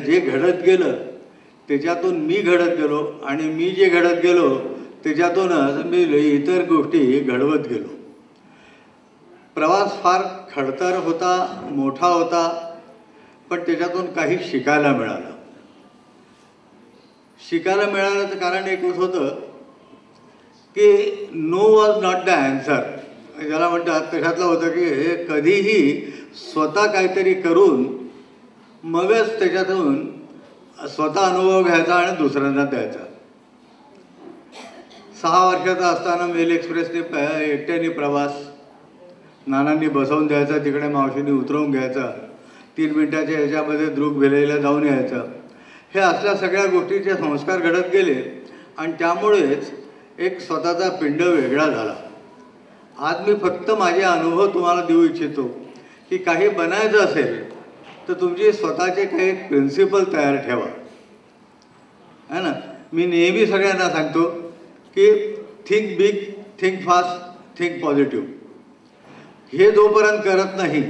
जे घडत गेलं त्याच्यातून मी घडत गेलो आणि मी जे घडत गेलो त्याच्यातूनच मी इतर गोष्टी घडवत गेलो. प्रवास फार खडतर होता, मोठा होता, पण त्याच्यातून काही शिकायला मिळालं. शिकायला मिळालं तर कारण एकच होतं की no was not the answer. ज्याला म्हणतात त्याच्यातलं होतं की हे कधीही स्वतः काहीतरी करून मगच त्याच्यातून स्वतः अनुभव घ्यायचा आणि दुसऱ्यांना द्यायचा. 6 वर्षाचा असताना मेल एक्सप्रेसने एकट्याने प्रवास, नानांनी बसवून द्यायचा, तिकडे मावशीने उतरवून घ्यायचा, 3 मिनिटाच्या ह्याच्यामध्ये द्रुक भिलेला जाऊन यायचं. हे असल्या सगळ्या गोष्टीचे संस्कार घडत गेले आणि त्यामुळेच एक स्वतःचा पिंड वेगळा झाला. आज मी फक्त माझे अनुभव तुम्हाला देऊ इच्छितो की काही बनायचं असेल तर तुमचे स्वतःचे काही प्रिन्सिपल तयार ठेवा, है ना. मी नेहमी सगळ्यांना सांगतो की think big, think fast, think positive. हे जोपर्यंत करत नाही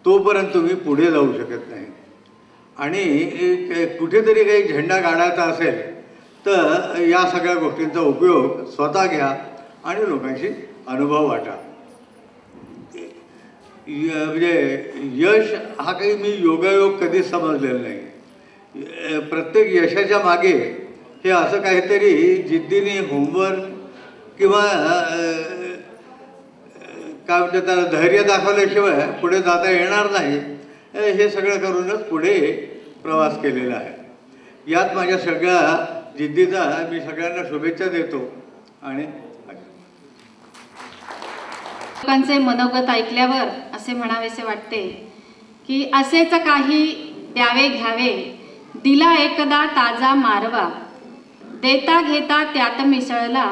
तोपर्यंत तुम्ही पुढे जाऊ शकत नाही. आणि कुठेतरी काही झेंडा काढायचा असेल तर या सगळ्या गोष्टींचा उपयोग स्वतः घ्या आणि लोकांशी अनुभव वाटा. म्हणजे यश हा काही मी योगायोग कधीच समजलेला नाही. प्रत्येक यशाच्या मागे हे असं काहीतरी जिद्दीने होमवर्क किंवा काय म्हणतात त्याला धैर्य दाखवल्याशिवाय पुढे जाता येणार नाही. हे सगळं करूनच पुढे प्रवास केलेला आहे. यात माझ्या सगळ्या जिद्दीचा मी सगळ्यांना शुभेच्छा देतो. आणि लोकांचे मनोगत ऐकल्यावर असे म्हणावेसे वाटते की असेच काही द्यावे घ्यावे, दिला एकदा ताजा मारवा, देता घेता त्यात मिसळला,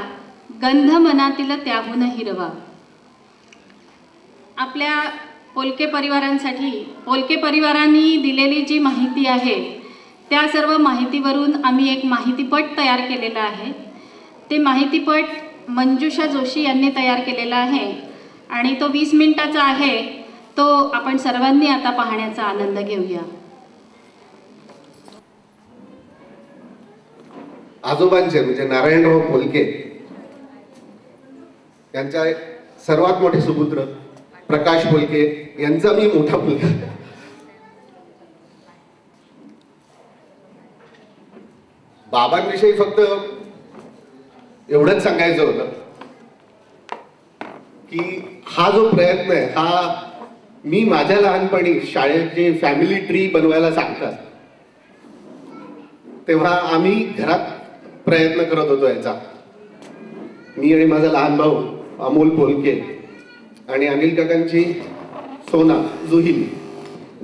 गंध मनातील त्याहून हिरवा. आपल्या पोलके परिवारांसाठी पोलके परिवारांनी दिलेली जी माहिती आहे त्या सर्व माहितीवरून आम्ही एक माहितीपट तयार केलेला आहे. ते माहितीपट मंजुषा जोशी यांनी तयार केलेला आहे आणि तो 20 मिनिटाचा आहे. तो आपण सर्वांनी आता पाहण्याचा आनंद घेऊया. आजोबांचे म्हणजे नारायणराव पोलके यांच्या सर्वात मोठे सुपुत्र प्रकाश पोलके यांचा मी मोठा मुलगा. बाबांविषयी फक्त एवढंच सांगायचं होतं की हा जो प्रयत्न आहे हा मी माझ्या लहानपणी शाळेत जे फॅमिली ट्री बनवायला सांगतात तेव्हा आम्ही घरात प्रयत्न करत होतो याचा. मी आणि माझा लहान भाऊ अमोल पोलके आणि अनिल काकांची सोना जुही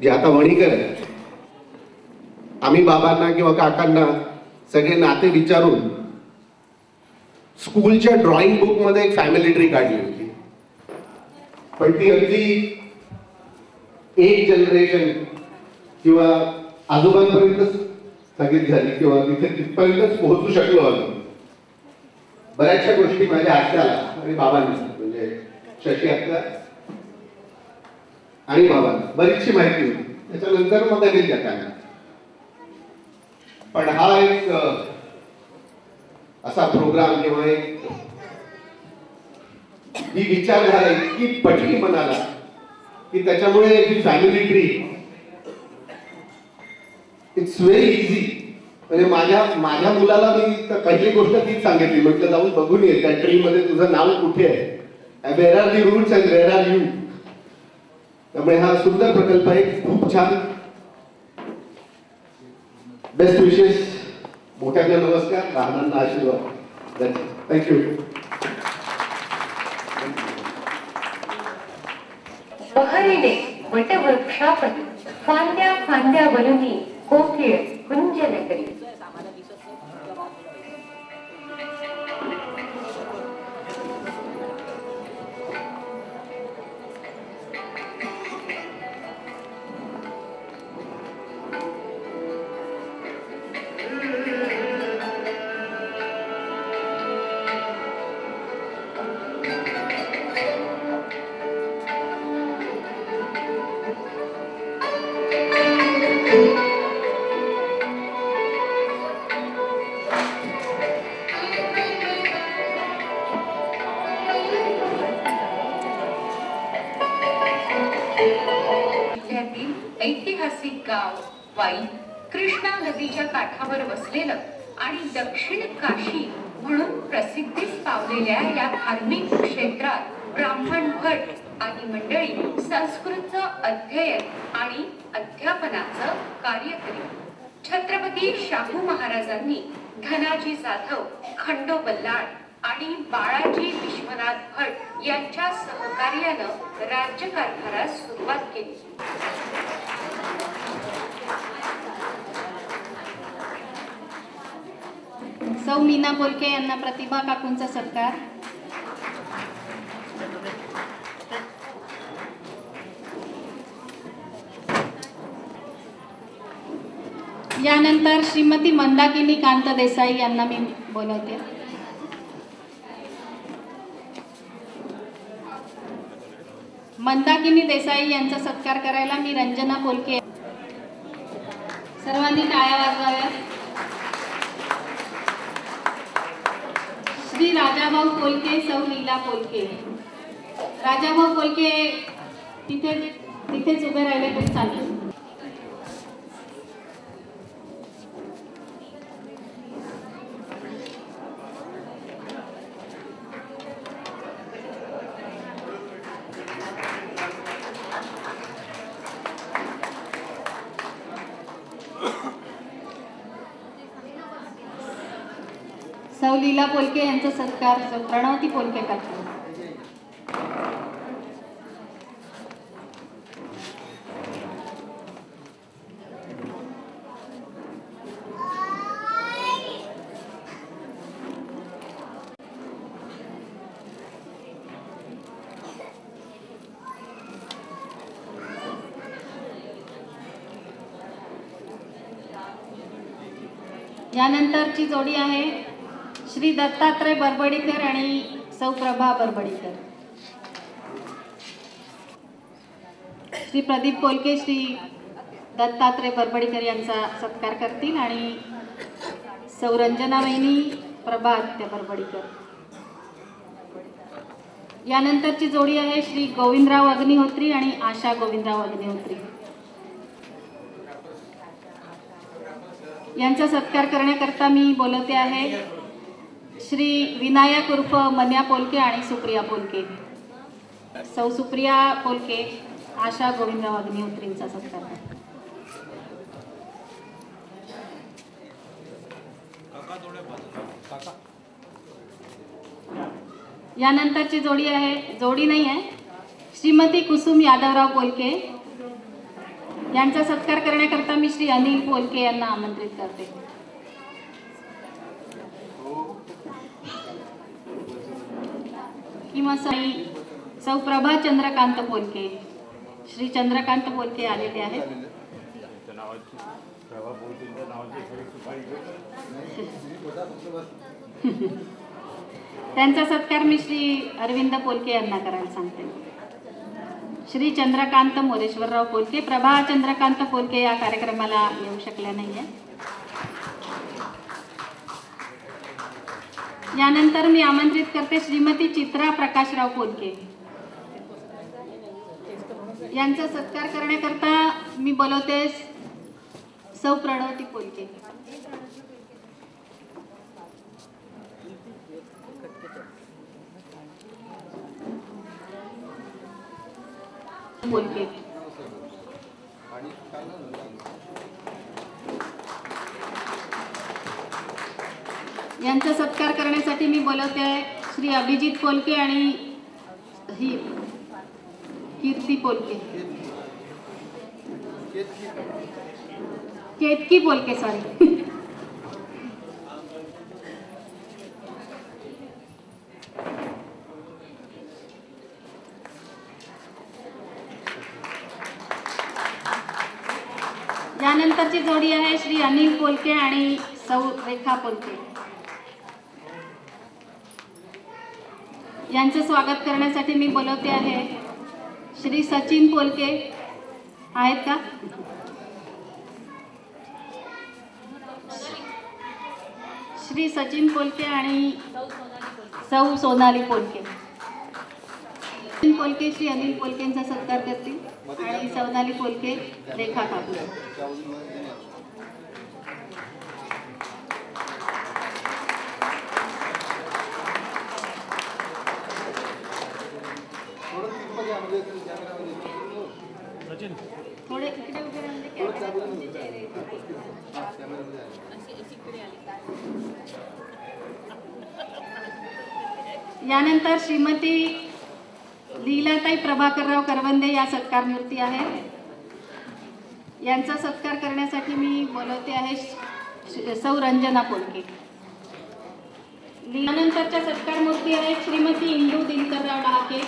जी आता वणीकर आहे. आम्ही बाबांना किंवा काकांना सगळे नाते विचारून स्कूलच्या ड्रॉइंग बुक मध्ये एक फॅमिली ट्री काढली होती. पण ती अगदी एक जनरेशन किंवा आजोबांपर्यंतच स्थगित झाली किंवा तिथे तिथपर्यंतच पोहोचू शकलो आलो. बऱ्याचशा गोष्टी माझ्या आत्याला आणि बाबांना म्हणजे शशी आत्या आणि बाबांना बरीचशी माहिती होती. त्याच्यानंतर मग अनिल काकांना. पण हा एक असा प्रोग्राम किंवा एक ही विचारधारा इतकी पटली मनाला की त्याच्यामुळे ही family tree it's very easy. म्हणजे माझ्या मुलाला मी पहिली गोष्ट तीच सांगितली, म्हटलं जाऊन बघून ये त्या ट्री मध्ये तुझं नाव कुठे आहे, where are the roots and where are you. त्यामुळे हा सुंदर प्रकल्प आहे, खूप छान. बेस्ट विशेस, मोठ्यांना नमस्कार, लहानांना आशीर्वाद. थँक्यू. बहरीने वटवृक्षापती फांद्या फांद्या वलनी कोकिळ कुंजन करी. गाव वाई कृष्णा नदीच्या काठावर वसलेलं आणि दक्षिण काशी म्हणून प्रसिद्धीस पावलेल्या या धार्मिक क्षेत्रात ब्राह्मण भट आणि मंडळी संस्कृतचं अध्ययन आणि अध्यापनाचं कार्य करीत. छत्रपती शाहू महाराजांनी धनाजी जाधव, खंडो बल्लाळ आणि बाळाजी विश्वनाथ भट यांच्या सहकार्यानं राज्यकारभारास सुरुवात केली. सौ मीना पोलके यांना प्रतिभा काकूंचा सत्कार. यानंतर श्रीमती मंदाकिनी कांत देसाई यांना मी बोलवते. मंदाकिनी देसाई यांचा सत्कार करायला मी रंजना पोलके. सर्वांनी टाळ्या वाजवाव्यात. श्री राजाभाऊ पोलके, सौ लीला पोलके. राजाभाऊ पोलके तिथेच उभे राहिले तरी चालेल. सौ लीला पोलके यांचा सत्कार सौ प्रणवती पोलके करतात. यानंतरची जोडी आहे श्री दत्तात्रय बरबडीकर आणि सौ प्रभा बरबडीकर. श्री प्रदीप पोलके श्री दत्तात्रय बरबडीकर यांचा सत्कार करतील आणि सौ रंजना वहिनी, प्रभा आत्या बरबडीकर. यानंतरची जोडी आहे श्री गोविंदराव अग्निहोत्री आणि आशा गोविंदराव अग्निहोत्री. यांचा सत्कार करण्याकरता मी बोलवते आहे श्री विनायक उर्फ मन्या पोलके आणि सुप्रिया पोलके. सौ सुप्रिया पोलके आशा गोविंदराव अग्निहोत्रींचा सत्कार. यानंतरची जोडी आहे, जोडी नाही आहे, श्रीमती कुसुम यादवराव पोलके. यांचा सत्कार करण्याकरता मी श्री अनिल पोलके यांना आमंत्रित करते. किंवा सौ प्रभा चंद्रकांत पोलके. श्री चंद्रकांत पोलके आलेले आहेत. त्यांचा सत्कार मी श्री अरविंद पोलके यांना करायला सांगते. श्री चंद्रकांत मोरेश्वरराव पोलके. प्रभा चंद्रकांत पोलके या कार्यक्रमाला येऊ शकल्या नाहीये. यानंतर मी आमंत्रित करते श्रीमती चित्रा प्रकाशराव पोलके. यांचा सत्कार करण्याकरता मी बोलवते सौ प्रणवती पोलके. पोलके यांचा सत्कार करण्यासाठी मी बोलवते आहे श्री अभिजित पोलके आणि ही कीर्ती पोलके, केतकी पोलके, सॉरी. यानंतरची जोडी आहे श्री अनिल पोलके आणि सौ रेखा पोलके. यांचं स्वागत करण्यासाठी मी बोलवते आहे श्री सचिन पोलके. आहेत का? श्री सचिन पोलके आणि सौ सोनाली पोलके. पोलके श्री अनिल पोलकेंचा सत्कार करतील. आणि सौनाली पोलके, रेखा काकू. थोडे इकडे उभे राहिले कॅमेऱ्यामध्ये चेहरे. यानंतर श्रीमती लीलाताई प्रभाकरराव करवंदे या सत्कार मूर्ती आहेत. यांचा सत्कार करण्यासाठी मी बोलवते आहे सौ रंजना पोलके. यानंतरच्या सत्कार मूर्ती आहेत श्रीमती इंदू दिनकरराव डहाके.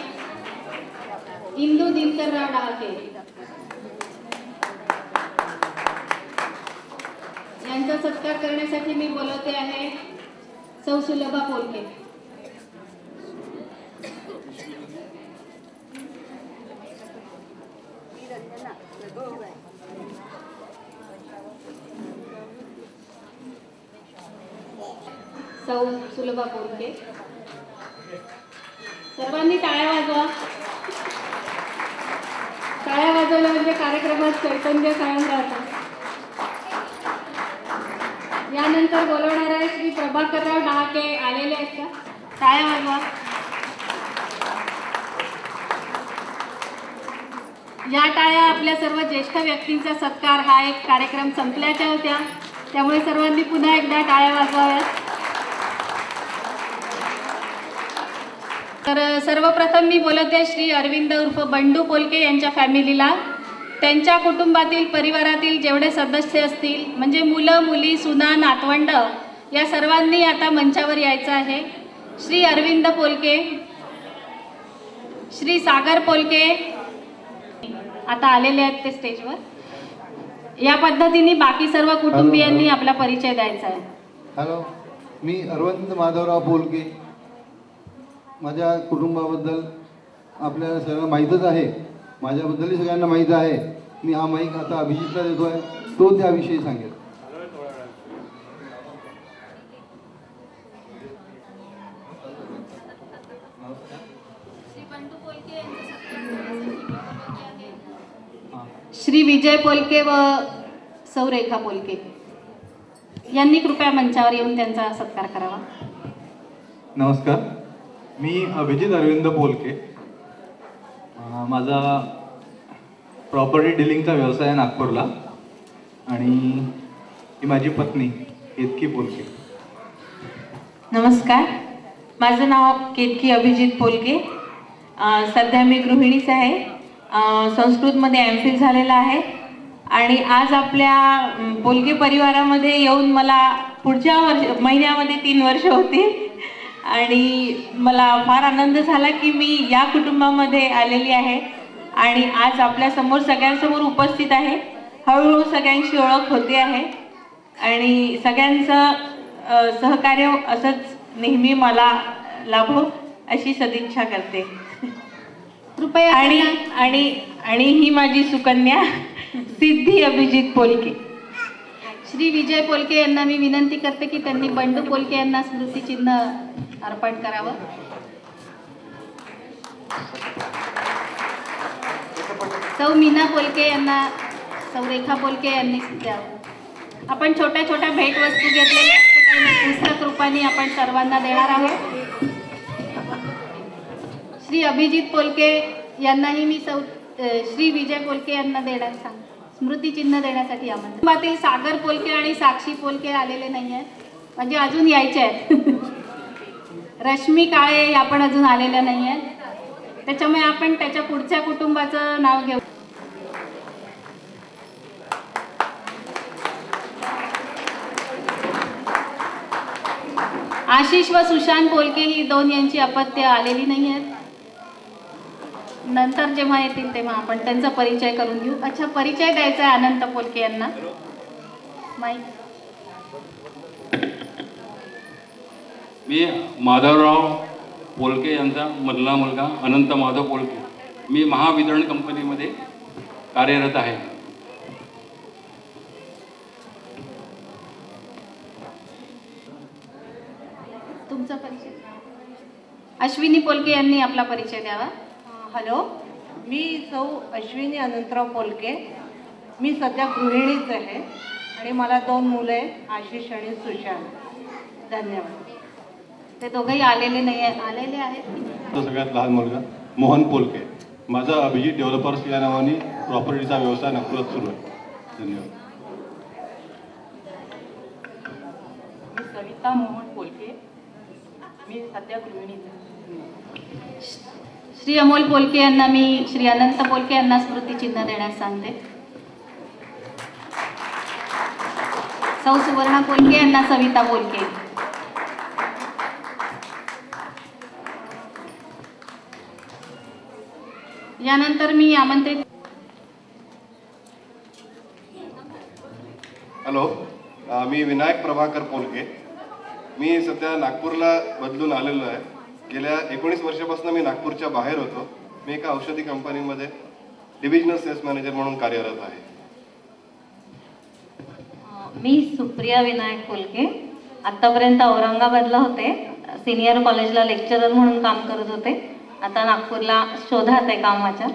इंदू दिनकरराव डहाके यांचा सत्कार करण्यासाठी मी बोलवते आहे सौ सुलभा पोलके. सौ सुलभा पोलके. सर्वांनी टाळ्या वाजवा. टाळ्या वाजवल्या म्हणजे कार्यक्रमात चैतन्य कायम राहतं. यानंतर बोलवणार आहे श्री प्रभाकरराव डहाके. आलेले आहेत का? टाळ्या वाजवा. या टाळ्या आपल्या सर्व ज्येष्ठ व्यक्तींचा सत्कार हा एक कार्यक्रम संपल्याच्या होत्या, त्यामुळे सर्वांनी पुन्हा एकदा टाळ्या वाजवाव्यात. तर सर्वप्रथम मी बोलते श्री अरविंद उर्फ बंडू पोलके यांच्या फॅमिलीला. त्यांच्या कुटुंबातील परिवारातील जेवढे सदस्य असतील म्हणजे मुलं मुली सुना नातवंड या सर्वांनी आता मंचावर यायचं आहे. श्री अरविंद पोलके, श्री सागर पोलके आता आलेले आहेत ते स्टेजवर. या पद्धतीने बाकी सर्व कुटुंबियांनी आपला परिचय द्यायचा आहे. हॅलो, मी अरविंद माधवराव पोलके. माझ्या कुटुंबाबद्दल आपल्याला सगळ्यांना माहीतच आहे, माझ्याबद्दलही सगळ्यांना माहीत आहे. मी हा माईक आता अभिजितला देतो आहे, तो त्याविषयी सांगेल. श्री विजय पोलके व सौ रेखा पोलके यांनी कृपया मंचावर येऊन त्यांचा सत्कार करावा. नमस्कार, मी अभिजित अरविंद पोलके. माझा प्रॉपर्टी डीलिंगचा व्यवसाय आहे नागपूरला आणि ही माझी पत्नी केतकी पोलके. नमस्कार, माझं नाव केतकी अभिजित पोलके. सध्या मी गृहिणीच आहे. संस्कृतमध्ये एम.फिल झालेला आहे आणि आज आपल्या पोलके परिवारामध्ये येऊन मला पुढच्या महिन्यामध्ये 3 वर्ष होतील आणि मला फार आनंद झाला की मी या कुटुंबामध्ये आलेली आहे आणि आज आपल्या समोर सगळ्यांसमोर उपस्थित आहे. हळूहळू सगळ्यांची ओळख होते आहे आणि सगळ्यांचं सहकार्य असंच नेहमी मला लाभो अशी सदिच्छा करते. कृपया आणि ही माझी सुकन्या सिद्धी अभिजित पोलके. श्री विजय पोलके यांना मी विनंती करते की त्यांनी बंडू पोलके यांना स्मृतिचिन्ह अर्पण करावं. सौ मीना पोलके यांना सौ रेखा पोलके यांनी द्यावं. आपण छोट्या छोट्या भेटवस्तू घेतलेल्या पुस्तक रूपाने आपण सर्वांना देणार आहोत. श्री अभिजित पोलके यांनाही मी श्री विजय पोलके यांना स्मृतिचिन्ह देण्यासाठी आमंत्रण. कुटुंबातील सागर पोलके आणि साक्षी पोलके आलेले नाही आहेत, म्हणजे अजून यायचे आहेत. रश्मी काळे या पण अजून आलेल्या नाही आहेत, त्याच्यामुळे आपण त्याच्या पुढच्या कुटुंबाचं नाव घेऊ. आशिष व सुशांत पोलके ही 2 यांची अपत्य आलेली नाही आहेत. नंतर जेव्हा येतील तेव्हा आपण त्यांचा परिचय करून घेऊ. अच्छा, परिचय द्यायचा आहे अनंत पोलके यांना. माईक. मी माधवराव पोलके यांचा मधला मुलगा अनंत माधव पोलके. मी महावितरण कंपनीमध्ये कार्यरत आहे. तुमचा परिचय. अश्विनी पोलके यांनी आपला परिचय द्यावा. हॅलो, मी सौ अश्विनी अनंतराव पोलके. मी सध्या गृहिणीच आहे आणि मला 2 मुलं आहेत, आशिष आणि सुशांत. धन्यवाद. ते दोघंही आलेले नाही आहेत. आलेले आहेत. सगळ्यात लहान मुलगा मोहन पोलके. माझा अभिजित डेव्हलपर्स या नावाने प्रॉपर्टीचा व्यवसाय नागपुरात सुरू आहे. धन्यवाद. मी सविता मोहन पोलके. मी सध्या गृहिणीच आहे. श्री अमोल पोलके यांना मी श्री अनंत पोलके यांना स्मृतिचिन्ह देण्यास सांगते. सौ सुवर्णा पोलके यांना सविता पोलके. यानंतर मी आमंत्रित. हॅलो, मी विनायक प्रभाकर पोलके. मी सध्या नागपूरला बदलून आलेलो आहे. गेल्या 19 वर्षापासून मी नागपूरच्या बाहेर होतो. मी एका औषधी कंपनीमध्ये डिव्हिजनल सेल्स मॅनेजर म्हणून कार्यरत आहे. मी सुप्रिया विनायक पोलके. आत्तापर्यंत औरंगाबादला होते, सिनियर कॉलेजला लेक्चरर म्हणून काम करत होते. आता नागपूरला शोधात आहे कामाच्या.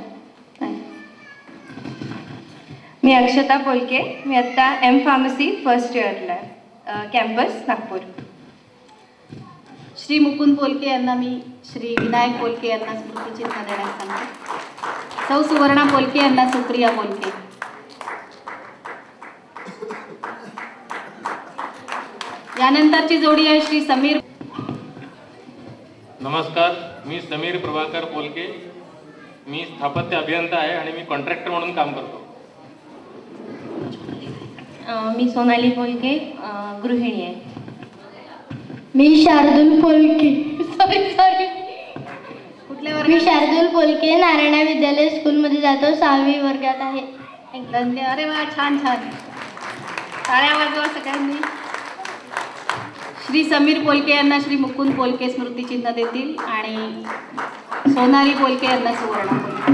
मी अक्षता पोलके. मी आत्ता एम फार्मसी फर्स्ट इयरला आहे, कॅम्पस नागपूर. श्री मुकुंद पोलके यांना मी श्री विनायक पोलके यांना स्मृतिचिन्ह देण्यास सांगते. सौ सुवर्णा पोलके यांना सुप्रिया पोलके. यानंतरची जोडी आहे श्री समीर. नमस्कार, मी समीर प्रभाकर पोलके. मी स्थापत्य अभियंता आहे आणि मी कॉन्ट्रॅक्टर म्हणून काम करतो. मी सोनाली पोलके, गृहिणी आहे. मी शार्दूल पोलके. सॉरी कुठल्या वर्गात? मी शार्दूल पोलके, नारायण विद्यालय स्कूलमध्ये जातो, 6वी वर्गात आहे. धन्यवाद. अरे वा, छान छान. टाळ्या वाजवा सगळ्यांनी. श्री समीर पोलके यांना श्री मुकुंद पोलके स्मृतिचिन्ह देतील आणि सोनाली पोलके यांना सुवर्ण पोलके.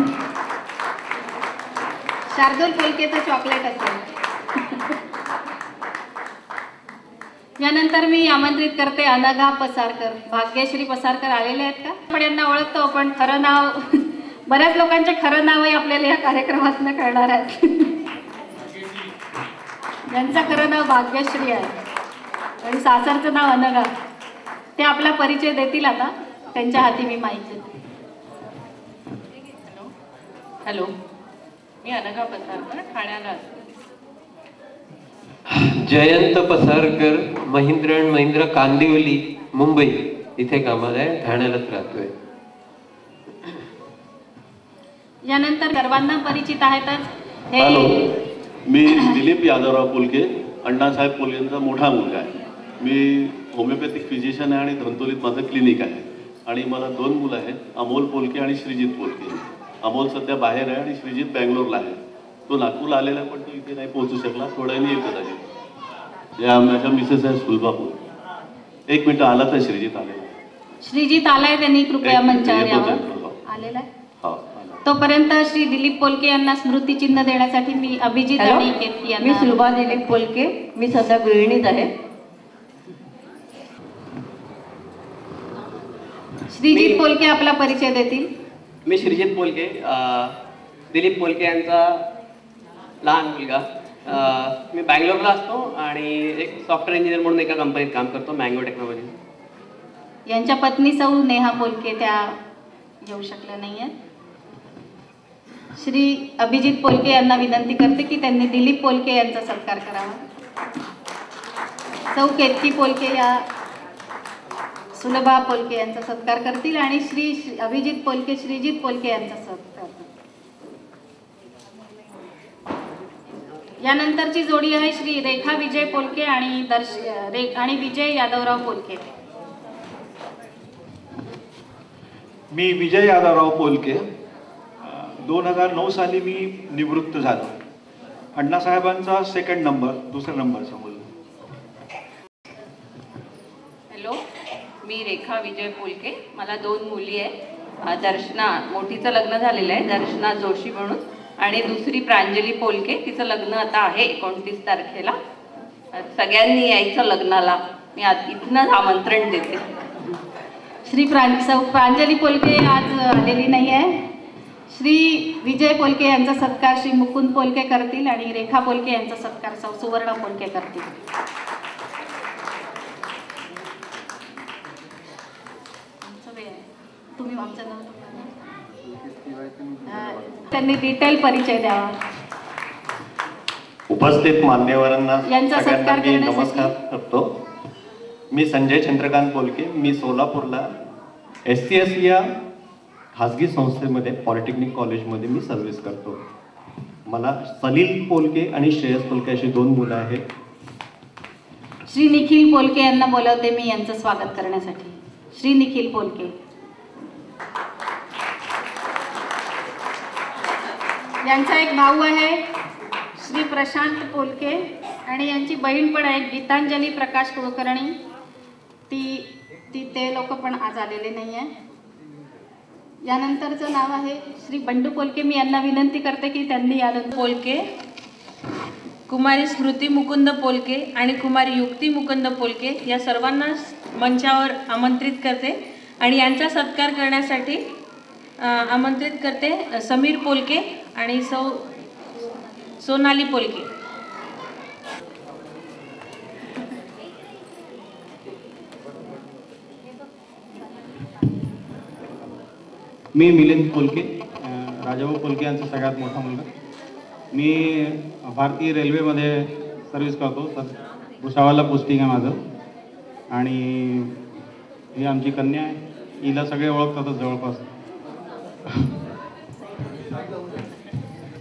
शार्दूल पोलकेचं चॉकलेट असेल. यानंतर मी आमंत्रित करते अनघा पसारकर. भाग्यश्री पसारकर आलेले आहेत का? आपण यांना ओळखतो, पण खरं नाव बऱ्याच लोकांचे खरं नावही आपल्याला या कार्यक्रमातून कळणार आहेत. ज्यांचं खरं नाव भाग्यश्री आहे आणि सासरचं नाव अनघा, ते आपला परिचय देतील. आता त्यांच्या हाती मी माईक देते. हॅलो, मी अनघा पसारकर, ठाण्याला असते. जयंत पसारकर, महिंद्र अँड महिंद्र कांदिवली, मुंबई इथे कामाला आहे, ठाण्यालाच राहतोय. यानंतर सर्वांना परिचित आहेतच. हॅलो, मी दिलीप यादवराव पोलके, अण्णासाहेब पोलकेंचा मोठा मुलगा आहे. मी होमिओपॅथिक फिजिशियन आहे आणि धंतोलीत माझं क्लिनिक आहे. आणि मला 2 मुलं आहेत, अमोल पोलके आणि श्रीजित पोलके. अमोल सध्या बाहेर आहे आणि श्रीजित बँगलोरला आहे. तो नागपूरला आलेला आहे, पण तो इथे नाही पोहोचू शकला. थोड्याने येतच आहे. या माझ्या मिसेस आहे सुलभापूर. 1 मिनिट आला तर श्रीजित आलेला. श्रीजित आलाय, त्यांनी कृपया मंचावर यावं. आलेला आहे. तोपर्यंत श्री दिलीप पोलके यांना स्मृतिचिन्ह देण्यासाठी मी अभिजित आणि केतकी यांना. मी सुलभा दिलीप पोलके. मी सध्या गृहिणीच आहे. श्रीजित पोलके आपला परिचय देतील. मी श्रीजित पोलके, दिलीप पोलके यांचा लहान मुलगा. मी बँगलोरला असतो आणि एक सॉफ्टवेअर इंजिनियर म्हणून एका कंपनीत काम करतो, मँगो टेक्नॉलॉजी. यांच्या पत्नी सौ नेहा पोलके त्या येऊ शकल्या नाही आहेत. श्री अभिजित पोलके यांना विनंती करते की त्यांनी दिलीप पोलके यांचा सत्कार करावा. सौ केतकी पोलके या सुलभा पोलके यांचा सत्कार करतील आणि श्री अभिजित पोलके श्रीजित पोलके यांचा सत्कार. यानंतरची जोडी आहे श्री रेखा विजय पोलके आणि विजय यादवराव पोलके. मी विजय यादवराव पोलके. 2009 साली मी निवृत्त झालो. अण्णासाहेबांचा 2nd नंबर, 2रा नंबरचा मुलगा. हॅलो, मी रेखा विजय पोलके. मला 2 मुली आहे. दर्शना मोठीचं लग्न झालेलं आहे, दर्शना जोशी म्हणून, आणि दुसरी प्रांजली पोलके. तिचं लग्न आता आहे 29 तारखेला. सगळ्यांनी यायचं लग्नाला. मी इथनंच आमंत्रण देते. श्री प्रांजली पोलके आज आलेली नाही आहे. श्री विजय पोलके यांचा सत्कार श्री मुकुंद पोलके करतील आणि रेखा पोलके यांचा सत्कार सौ सुवर्णा पोलके करतील. तुम्ही आमचं नाव त्यांनी डिटेल परिचय द्यावा. उपस्थित मान्यवरांना यांचा सगळ्यांना सत्कार मी करण्यासाठी नमस्कार करतो. मी संजय चंद्रकांत पोलके, मी सोलापूरला SCS या खाजगी संस्थेमध्ये पॉलिटेक्निक कॉलेजमध्ये मी सर्व्हिस करतो. मला सलील पोलके आणि श्रेयस पोलके अशी 2 मुलं आहेत. श्री निखिल पोलके यांना बोलवते मी यांचं स्वागत करण्यासाठी. श्री निखिल पोलके. यांचा एक भाऊ आहे श्री प्रशांत पोलके आणि यांची बहीण पण आहे गीतांजली प्रकाश कुलकर्णी. ते लोक पण आज आलेले नाही आहे. यानंतरचं नाव आहे श्री बंडू पोलके. मी यांना विनंती करते की त्यांनी यानंतर पोलके, कुमारी स्मृती मुकुंद पोलके आणि कुमारी युक्ती मुकुंद पोलके या सर्वांना मंचावर आमंत्रित करते आणि यांचा सत्कार करण्यासाठी आमंत्रित करते समीर पोलके आणि सोनाली पोलके. मी मिलिंद पोलके, राजाभाऊ पोलके यांचा सगळ्यात मोठा मुलगा. मी भारतीय रेल्वेमध्ये सर्व्हिस करतो. भुसावळला पोस्टिंग आहे माझं. आणि ही आमची कन्या आहे. हिला सगळे ओळखतातच जवळपास.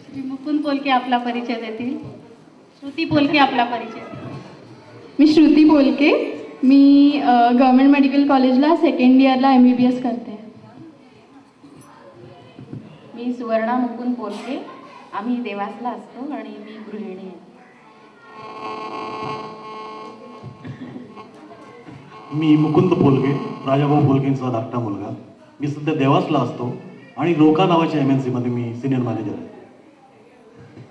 श्री मुकुंद पोलके आपला परिचय देतील. श्रुती पोलके आपला परिचय. मी श्रुती पोलके. मी गव्हर्नमेंट मेडिकल कॉलेजला 2nd इयरला MBBS करते. मी सुवर्णा मुकुंद पोलके. आम्ही देवासला असतो आणि मी गृहिणी आहे. मी मुकुंद पोलके, राजाभाऊ पोलकेंचा धाकटा मुलगा. मी सध्या देवासला असतो आणि रोका नावाच्या MNC मध्ये मी सिनियर मॅनेजर आहे.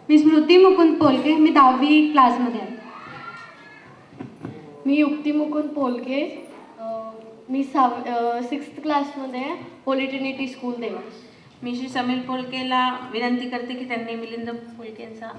मी स्मृती मुकुंद पोलके. मी 10वी क्लासमध्ये आहे. मी युक्ती मुकुंद पोलके. मी 6th क्लासमध्ये आहे. Holy Trinity school Dewas. मी श्री समीर पोलकेला विनंती करते की त्यांनी मिलिंद पोलकेंचा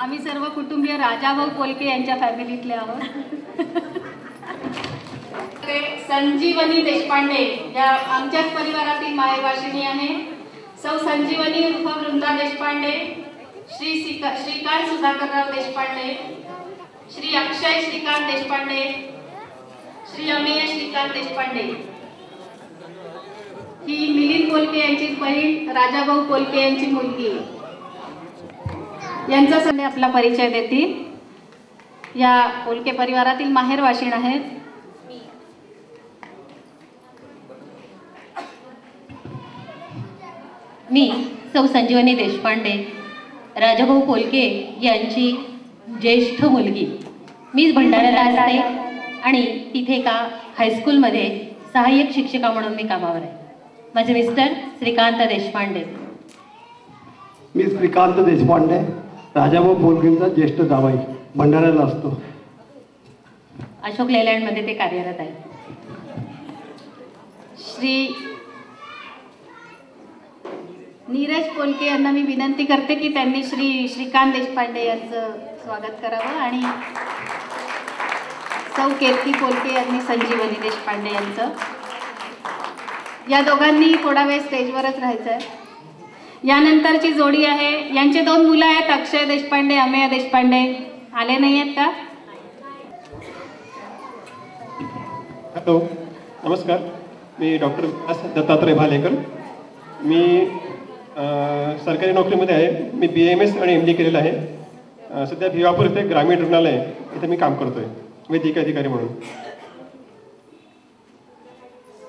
आम्ही सर्व कुटुंबीय राजाभाऊ पोलके यांच्या फॅमिलीतले आहोत. संजीवनी देशपांडे या आमच्याच परिवारातील मायवाशिनी आहे. सौ संजीवनी उर्फ वृंदा देशपांडे, श्रीकांत सुधाकरराव देशपांडे, श्री अक्षय श्रीकांत देशपांडे, श्री अमेय श्रीकांत देशपांडे. ही मिलिंद पोलके यांची बहीण राजाभाऊ पोलके यांची मुलगी. यांचा सगळे आपला परिचय देतील. या पोलके परिवारातील माहेरवाशीण आहेत. मी सौ संजीवनी देशपांडे, राजाभाऊ पोलके यांची ज्येष्ठ मुलगी. मीच भंडाऱ्याला असते आणि तिथे एका हायस्कूलमध्ये सहाय्यक शिक्षिका म्हणून मी कामावर आहे. माझे मिस्टर श्रीकांत देशपांडे. मी श्रीकांत देशपांडे, राजाभाऊ पोलकेंचा ज्येष्ठ जावई, भंडाऱ्याला असतो. अशोक लेलँडमध्ये ते कार्यरत आहे. श्री नीरज पोलके यांना मी विनंती करते की त्यांनी श्रीकांत देशपांडे यांचं स्वागत करावं आणि सौ कीर्ती पोलके यांनी संजीवनी देशपांडे यांचं. या दोघांनी थोडा वेळ स्टेजवरच राहायचं आहे. यानंतरची जोडी आहे. यांचे 2 मुलं आहेत, अक्षय देशपांडे, अमेय देशपांडे. आले नाही आहेत का? हॅलो, नमस्कार. मी डॉक्टर दत्तात्रय भालेकर. मी सरकारी नोकरीमध्ये आहे. मी BAMS आणि MD केलेलं आहे. सध्या भिवापूर इथे ग्रामीण रुग्णालय इथे मी काम करतोय वैद्यकीय अधिकारी म्हणून.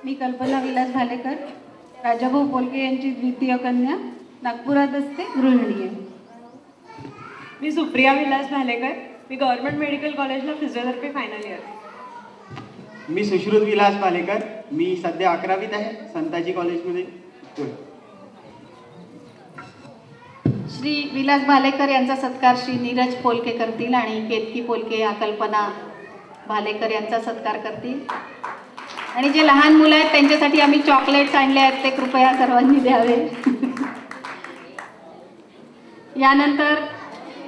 मी कल्पना विलास भालेकर. राजाभाऊ पोलके यांची द्वितीय कन्या, नागपुरात असते, गृहिणी आहे. मी सुप्रिया विलास भालेकर, मी गव्हर्नमेंट मेडिकल कॉलेजला फिजिओथेरपी फायनल इयर. मी सुश्रुत विलास भालेकर, मी सध्या 11वीत आहे, संताजी कॉलेजमध्ये. श्री विलास भालेकर यांचा सत्कार श्री नीरज पोलके करतील आणि केतकी पोलके या कल्पना भालेकर यांचा सत्कार करतील. आणि जे लहान मुलं आहेत त्यांच्यासाठी आम्ही चॉकलेट्स आणले आहेत, ते कृपया सर्वांनी द्यावे.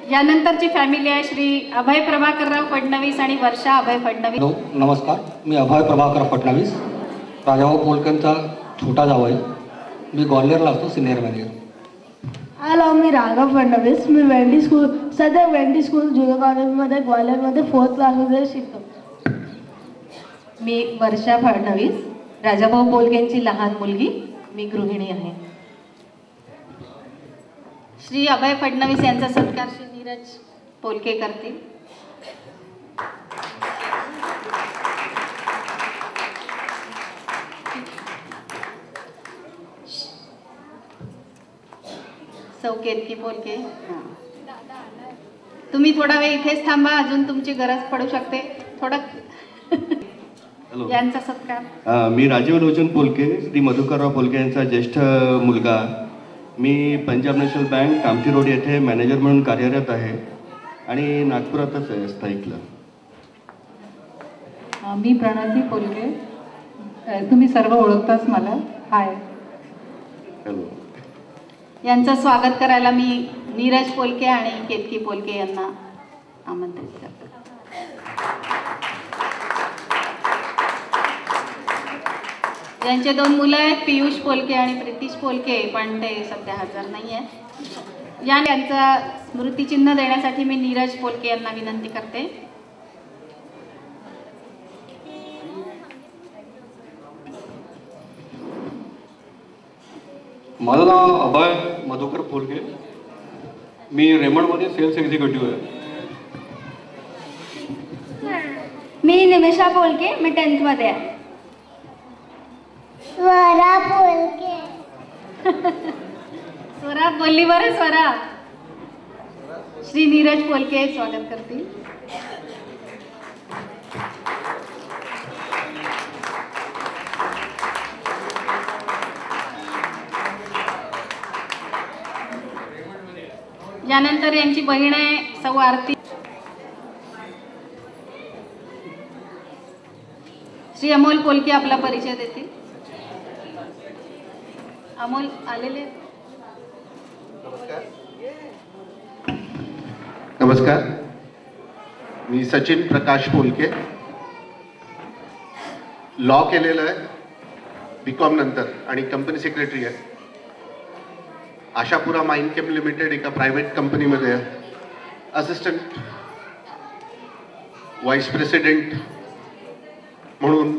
यानंतरची फॅमिली आहे श्री अभय प्रभाकरराव फडणवीस आणि वर्षा अभय फडणवीस. नमस्कार, मी अभय प्रभाकर फडणवीस, राजाभाऊ पोलकेंचा छोटा जावई. मी ग्वाल्हेरला असतो, सिनियर मॅनेजर. हॅलो, मी राघव फडणवीस, मी वेंडी स्कूल, सध्या वेंडी स्कूल ज्युनियर कॉलेजमध्ये ग्वाल्हेरमध्ये 4th क्लासमध्ये शिकतो. मी वर्षा फडणवीस, राजाभाऊ पोलकेंची लहान मुलगी, मी गृहिणी आहे. श्री अभय फडणवीस यांचा सत्कार श्री नीरज पोलके करतील. केतकी पोलके, तुम्ही थोडा वेळ इथेच थांबा, अजून तुमची गरज पडू शकते. थोडं यांचा सत्कार. मी राजीव लोचन पोलके, श्री मधुकरराव पोलके यांचा ज्येष्ठ मुलगा. मी Punjab National Bank Kamthi road येथे मॅनेजर म्हणून कार्यरत आहे आणि नागपुरातच आहे स्थायिकला. मी प्रणती पोलके, तुम्ही सर्व ओळखताच मला. हाय. हॅलो. यांचं स्वागत करायला मी नीरज पोलके आणि केतकी पोलके यांना आमंत्रित करते. यांचे 2 मुलं आहेत, पियुष पोलके आणि प्रितीश पोलके, पण ते सध्या हजर नाही आहेत. यांचा स्मृतिचिन्ह देण्यासाठी मी नीरज पोलके यांना विनंती करते. माझं नाव अभय मधुकर पोलके, मी रेमंडमध्ये सेल्स एक्झिक्युटिव्ह आहे. मी निमिषा पोलके, मी 10th मध्ये आहे. स्वरा पोलके. स्वरात बोलली बरं, स्वरा. श्री नीरज पोलके स्वागत करतील. यानंतर यांची बहीण आहे सौ आरती. श्री अमोल पोलके आपला परिचय देतील. अमोल आलेले. नमस्कार, मी सचिन प्रकाश पोलके, लॉ केलेलं आहे BCom नंतर आणि कंपनी सेक्रेटरी आहे. आशापुरा माइनकेम लिमिटेड एका प्रायव्हेट कंपनीमध्ये असिस्टंट व्हाईस प्रेसिडेंट म्हणून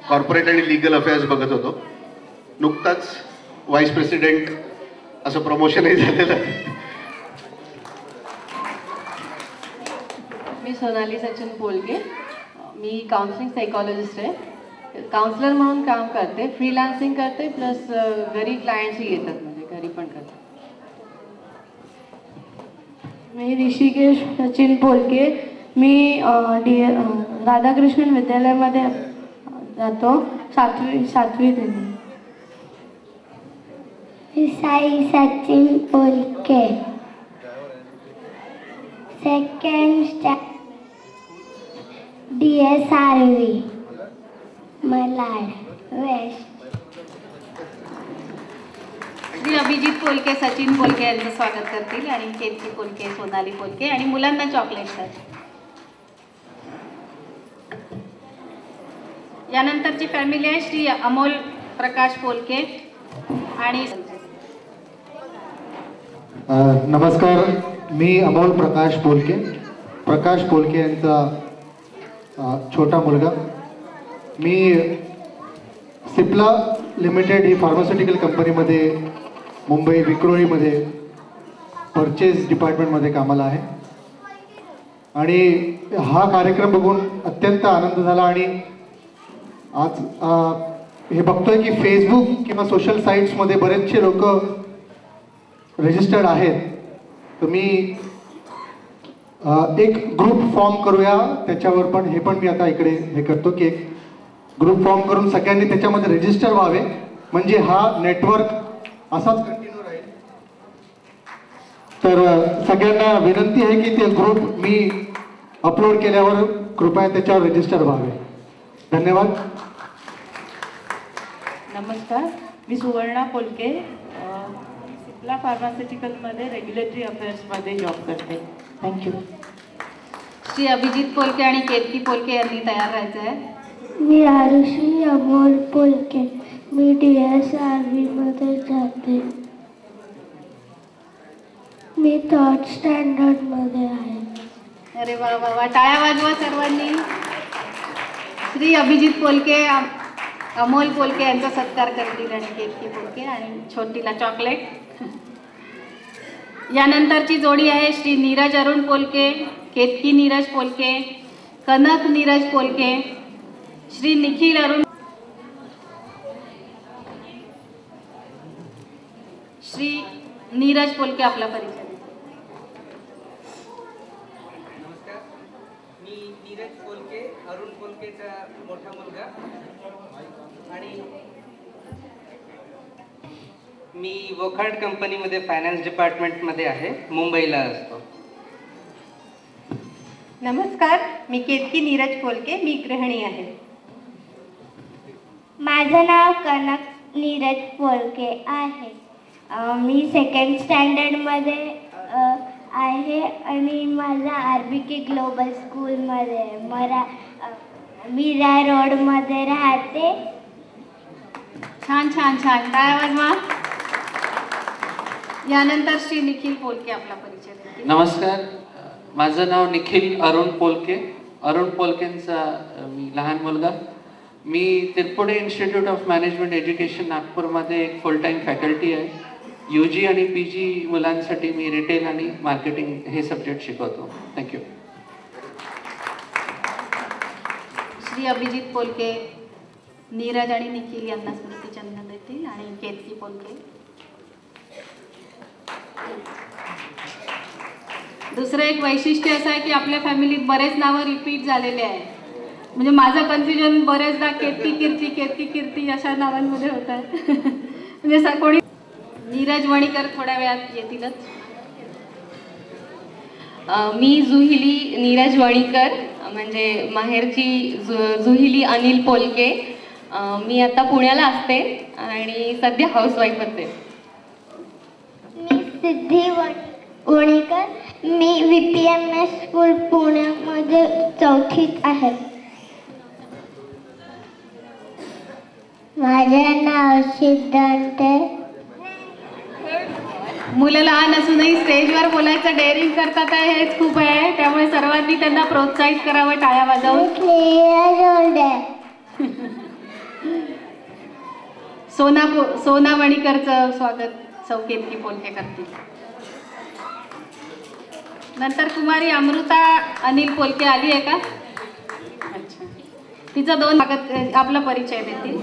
कॉर्पोरेट आणि लीगल अफेअर्स बघत होतो. नुकताच व्हाईस प्रेसिडेंट असं प्रमोशनही झालेलं आहे. मी सोनाली सचिन पोलके, मी काउन्सिलिंग सायकॉलॉजिस्ट आहे. काउन्सिलर म्हणून काम करते, फ्रीलान्सिंग करते, प्लस घरी क्लायंट्सही येतात, म्हणजे घरी पण करते. मी ऋषिकेश सचिन पोलके, मी राधाकृष्णन विद्यालयामध्ये जातो, 7वीत आहे. Sai Sachin Polke, 2nd DSRV Malad west. Shri Abhijit Polke Sachin Polke यांचं स्वागत करतील आणि केतकी पोलके, सोनाली पोलके आणि मुलांना चॉकलेट्स आहेत. यानंतरची फॅमिली आहे श्री अमोल प्रकाश पोलके आणि नमस्कार, मी अमोल प्रकाश पोलके, प्रकाश पोलके यांचा छोटा मुलगा. मी सिप्ला लिमिटेड ही फार्मास्युटिकल कंपनीमध्ये मुंबई विक्रोळीमध्ये परचेस डिपार्टमेंटमध्ये कामाला आहे. आणि हा कार्यक्रम बघून अत्यंत आनंद झाला आणि आज हे बघतोय की फेसबुक किंवा सोशल साईट्समध्ये बरेचसे लोक रजिस्टर्ड आहेत, तर मी एक ग्रुप फॉर्म करूया त्याच्यावर. पण हे पण मी आता इकडे हे करतो की एक ग्रुप फॉर्म करून सगळ्यांनी त्याच्यामध्ये रजिस्टर व्हावे, म्हणजे हा नेटवर्क असाच कंटिन्यू राहील. तर सगळ्यांना विनंती आहे की ते ग्रुप मी अपलोड केल्यावर कृपया त्याच्यावर रजिस्टर व्हावे. धन्यवाद. नमस्कार, मी सुवर्णा पोलके, सिप्ला फार्मास्युटिकलमध्ये रेग्युलेटरी अफेअर्समध्ये जॉब करते. थँक्यू. श्री अभिजित पोलके आणि केतकी पोलके यांनी तयार राहायचं आहे. मी आरुषी अमोल पोलके, मी DSRV मध्ये जाते. मी 3rd स्टँडर्डमध्ये आहे. अरे वा वा वा, टाळ्या वाजवा सर्वांनी. श्री अभिजित पोलके अमोल पोलके यांचा सत्कार करतील आणि केतकी पोलके आणि छोटीला चॉकलेट. यानंतरची जोडी आहे श्री नीरज अरुण पोलके, केतकी नीरज पोलके, कनक नीरज पोलके, श्री निखिल अरुण, श्री नीरज पोलके आपला परिचय. नमस्कार, मी नीरज पोलके, अरुण पोलकेचा मोठा मुलगा आणि मी वोखार्ड कंपनीमध्ये फायनान्स डिपार्टमेंटमध्ये आहे, मुंबईला असतो. नमस्कार, मी केतकी नीरज पोलके, मी गृहिणी आहे. माझं नाव कनक नीरज पोलके आहे. मी 2nd स्टँडर्डमध्ये आहे आणि माझा RBK ग्लोबल स्कूलमध्ये मीरा रोडमध्ये राहते. छान छान छान, टाळ्या वाजवा. यानंतर श्री निखिल पोलके आपला परिचय देतील. नमस्कार, माझं नाव निखिल अरुण पोलके, अरुण पोलकेंचा मी लहान मुलगा. मी Tirpude institute of management education नागपूरमध्ये एक फुल टाईम फॅकल्टी आहे. UG आणि PG मुलांसाठी मी रिटेल आणि मार्केटिंग हे सब्जेक्ट शिकवतो. थँक्यू. श्री अभिजित पोलके नीरज आणि निखिल यांना स्मृतिचिन्ह देतील आणि केतकी पोलके. दुसरं एक वैशिष्ट्य असं आहे की आपल्या फॅमिलीत बरेच नावं रिपीट झालेले आहे. म्हणजे माझं कन्फ्युजन बरेचदा केतकी कीर्ती केतकी कीर्ती अशा नावांमध्ये होत आहे. म्हणजे कोणी नीरज वणीकर थोड्या वेळात येतीलच. मी जुहिली नीरज वणीकर, म्हणजे माहेरची जुहिली अनिल पोलके. मी आता पुण्याला असते आणि सध्या हाऊसवाईफच आहे. मी सिद्धी वणीकर, मी VPMS स्कूल पुण्यामध्ये 4थीत आहे. माझे नाव सिद्धांत. मुलं लहान असूनही स्टेजवर बोलायचं डेअरिंग करतात आहे, हेच खूप आहे. त्यामुळे सर्वांनी त्यांना प्रोत्साहित करावं टाळ्या वाजवून. सोना वणीकरचं स्वागत सौ केतकी पोलके करतील. नंतर कुमारी अमृता अनिल पोलके आली आहे का? अच्छा, तिचं 2 स्वागत आपला परिचय देतील.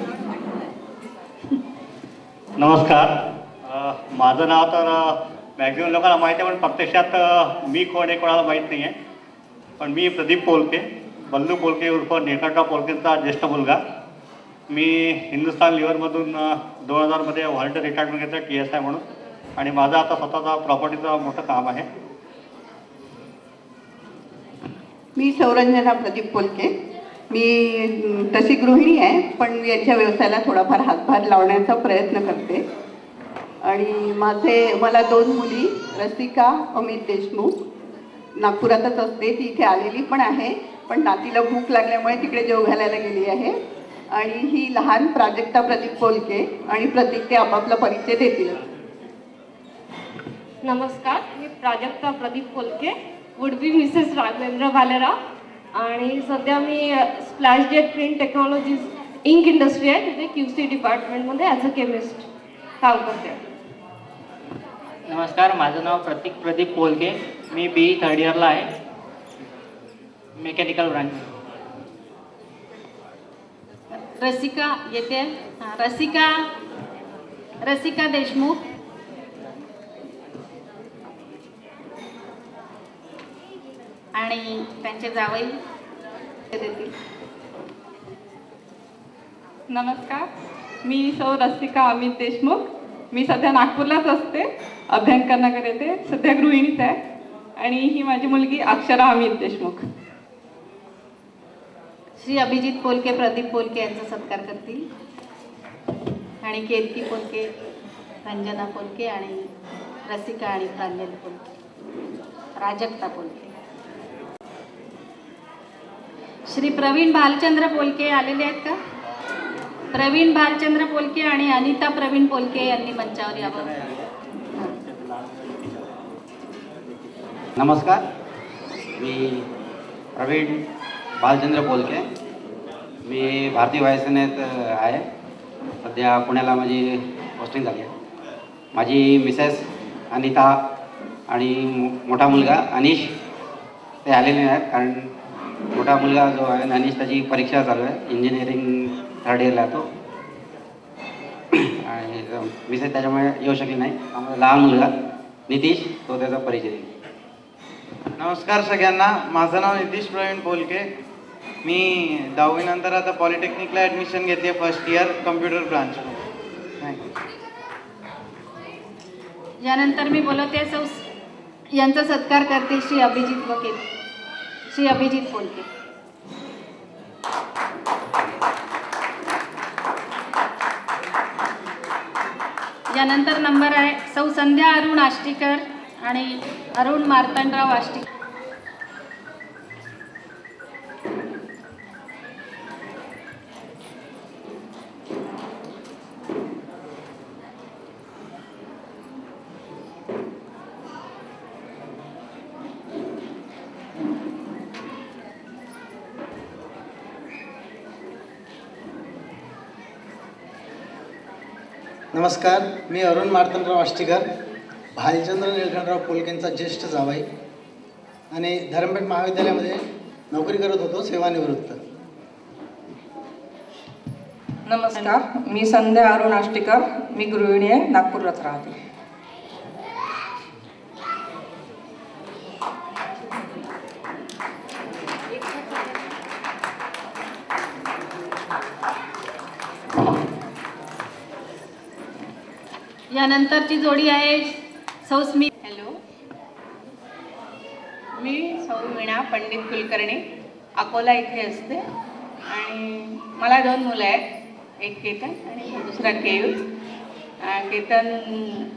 नमस्कार, माझं नाव तर मॅक्झिमम लोकांना माहिती आहे, पण प्रत्यक्षात मी कोण आहे कोणाला माहीत नाही आहे. पण मी प्रदीप पोलके, बल्लू पोलके उर्फ नेटरराव पोलकेंचा ज्येष्ठ मुलगा. मी हिंदुस्तान लिव्हरमधून 2000मध्ये व्हॉलंटियर रिटायरमेंट घेतलं TSI म्हणून, आणि माझं आता स्वतःचा प्रॉपर्टीचं मोठं काम आहे. मी सौरंजना प्रदीप पोलके, मी तशी गृहिणी आहे, पण यांच्या व्यवसायाला थोडाफार हातभार लावण्याचा प्रयत्न करते. आणि मला 2 मुली, रसिका अमित देशमुख, नागपुरातच असते, ती इथे आलेली पण आहे, पण नातीला भूक लागल्यामुळे तिकडे जेव घालायला गेली आहे. आणि ही लहान प्राजक्ता प्रदीप पोलके आणि प्रतीक ते आपापला परिचय देतील. नमस्कार, मी Prajakta Pradeep Polke, would be Mrs Raghavendra Bhalerao, आणि सध्या मी splash jet print technologies Inc industry आहे तिथे QC डिपार्टमेंटमध्ये ॲज अ केमिस्ट काम करते. नमस्कार, माझं नाव प्रतीक प्रदीप पोलके, मी BE 3rd इयरला आहे, मेकॅनिकल ब्रांच. रसिका येते, रसिका देशमुख, आणि त्यांचे जावई देतील. नमस्कार, मी सौ रसिका अमित देशमुख. मी सध्या नागपूरलाच असते, अभ्यंकरनगर येते. सध्या गृहिणीच आहे. आणि ही माझी मुलगी अक्षरा अमित देशमुख. श्री अभिजित पोलके, प्रदीप पोलके यांचा सत्कार करतील. आणि केतकी पोलके, रंजना पोलके आणि रसिका आणि प्रांजल पोलके, प्राजक्ता पोलके. श्री प्रवीण भालचंद्र पोलके आलेले आहेत का? प्रवीण भालचंद्र पोलके आणि अनिता प्रवीण पोलके यांनी मंचावर यावं. नमस्कार, मी प्रवीण भालचंद्र पोलके. मी भारतीय वायुसेनेत आहे. सध्या पुण्याला माझी पोस्टिंग झाली आहे. माझी मिसेस अनिता आणि मोठा मुलगा अनिश ते आलेले आहेत, कारण मोठा मुलगा जो आहे अनिश त्याची परीक्षा चालू आहे, इंजिनिअरिंग 3rd इयरला तो, आणि मिसेस त्याच्यामुळे येऊ शकली नाही. त्यामुळे लहान मुलगा नितीश तो त्याचा परिचय देईल. नमस्कार सगळ्यांना, माझं नाव नितीश प्रवीण पोलके. मी 10वी नंतर आता पॉलिटेक्निकला ॲडमिशन घेतली आहे, 1st इयर कम्प्युटर ब्रांच. यानंतर मी बोलवते यांचा सत्कार करते श्री अभिजित वकील, श्री अभिजित पोलके. यानंतर नंबर आहे सौ संध्या अरुण आष्टीकर आणि अरुण मार्तंडराव आष्टीकर. नमस्कार, मी अरुण मार्तंडराव आष्टीकर, भालचंद्र निळकंठराव पोलकेंचा ज्येष्ठ जावई आणि धरमपेठ महाविद्यालयामध्ये नोकरी करत होतो, सेवानिवृत्त. नमस्कार, मी संध्या अरुण आष्टीकर. मी गृहिणी आहे, नागपूरलाच राहते. यानंतरची जोडी आहे सौ स्मित. हॅलो, मी सौ वीणा पंडित कुलकर्णी, अकोला इथे असते. आणि मला 2 मुलं आहेत, एक केतन आणि दुसरा केयूर. केतन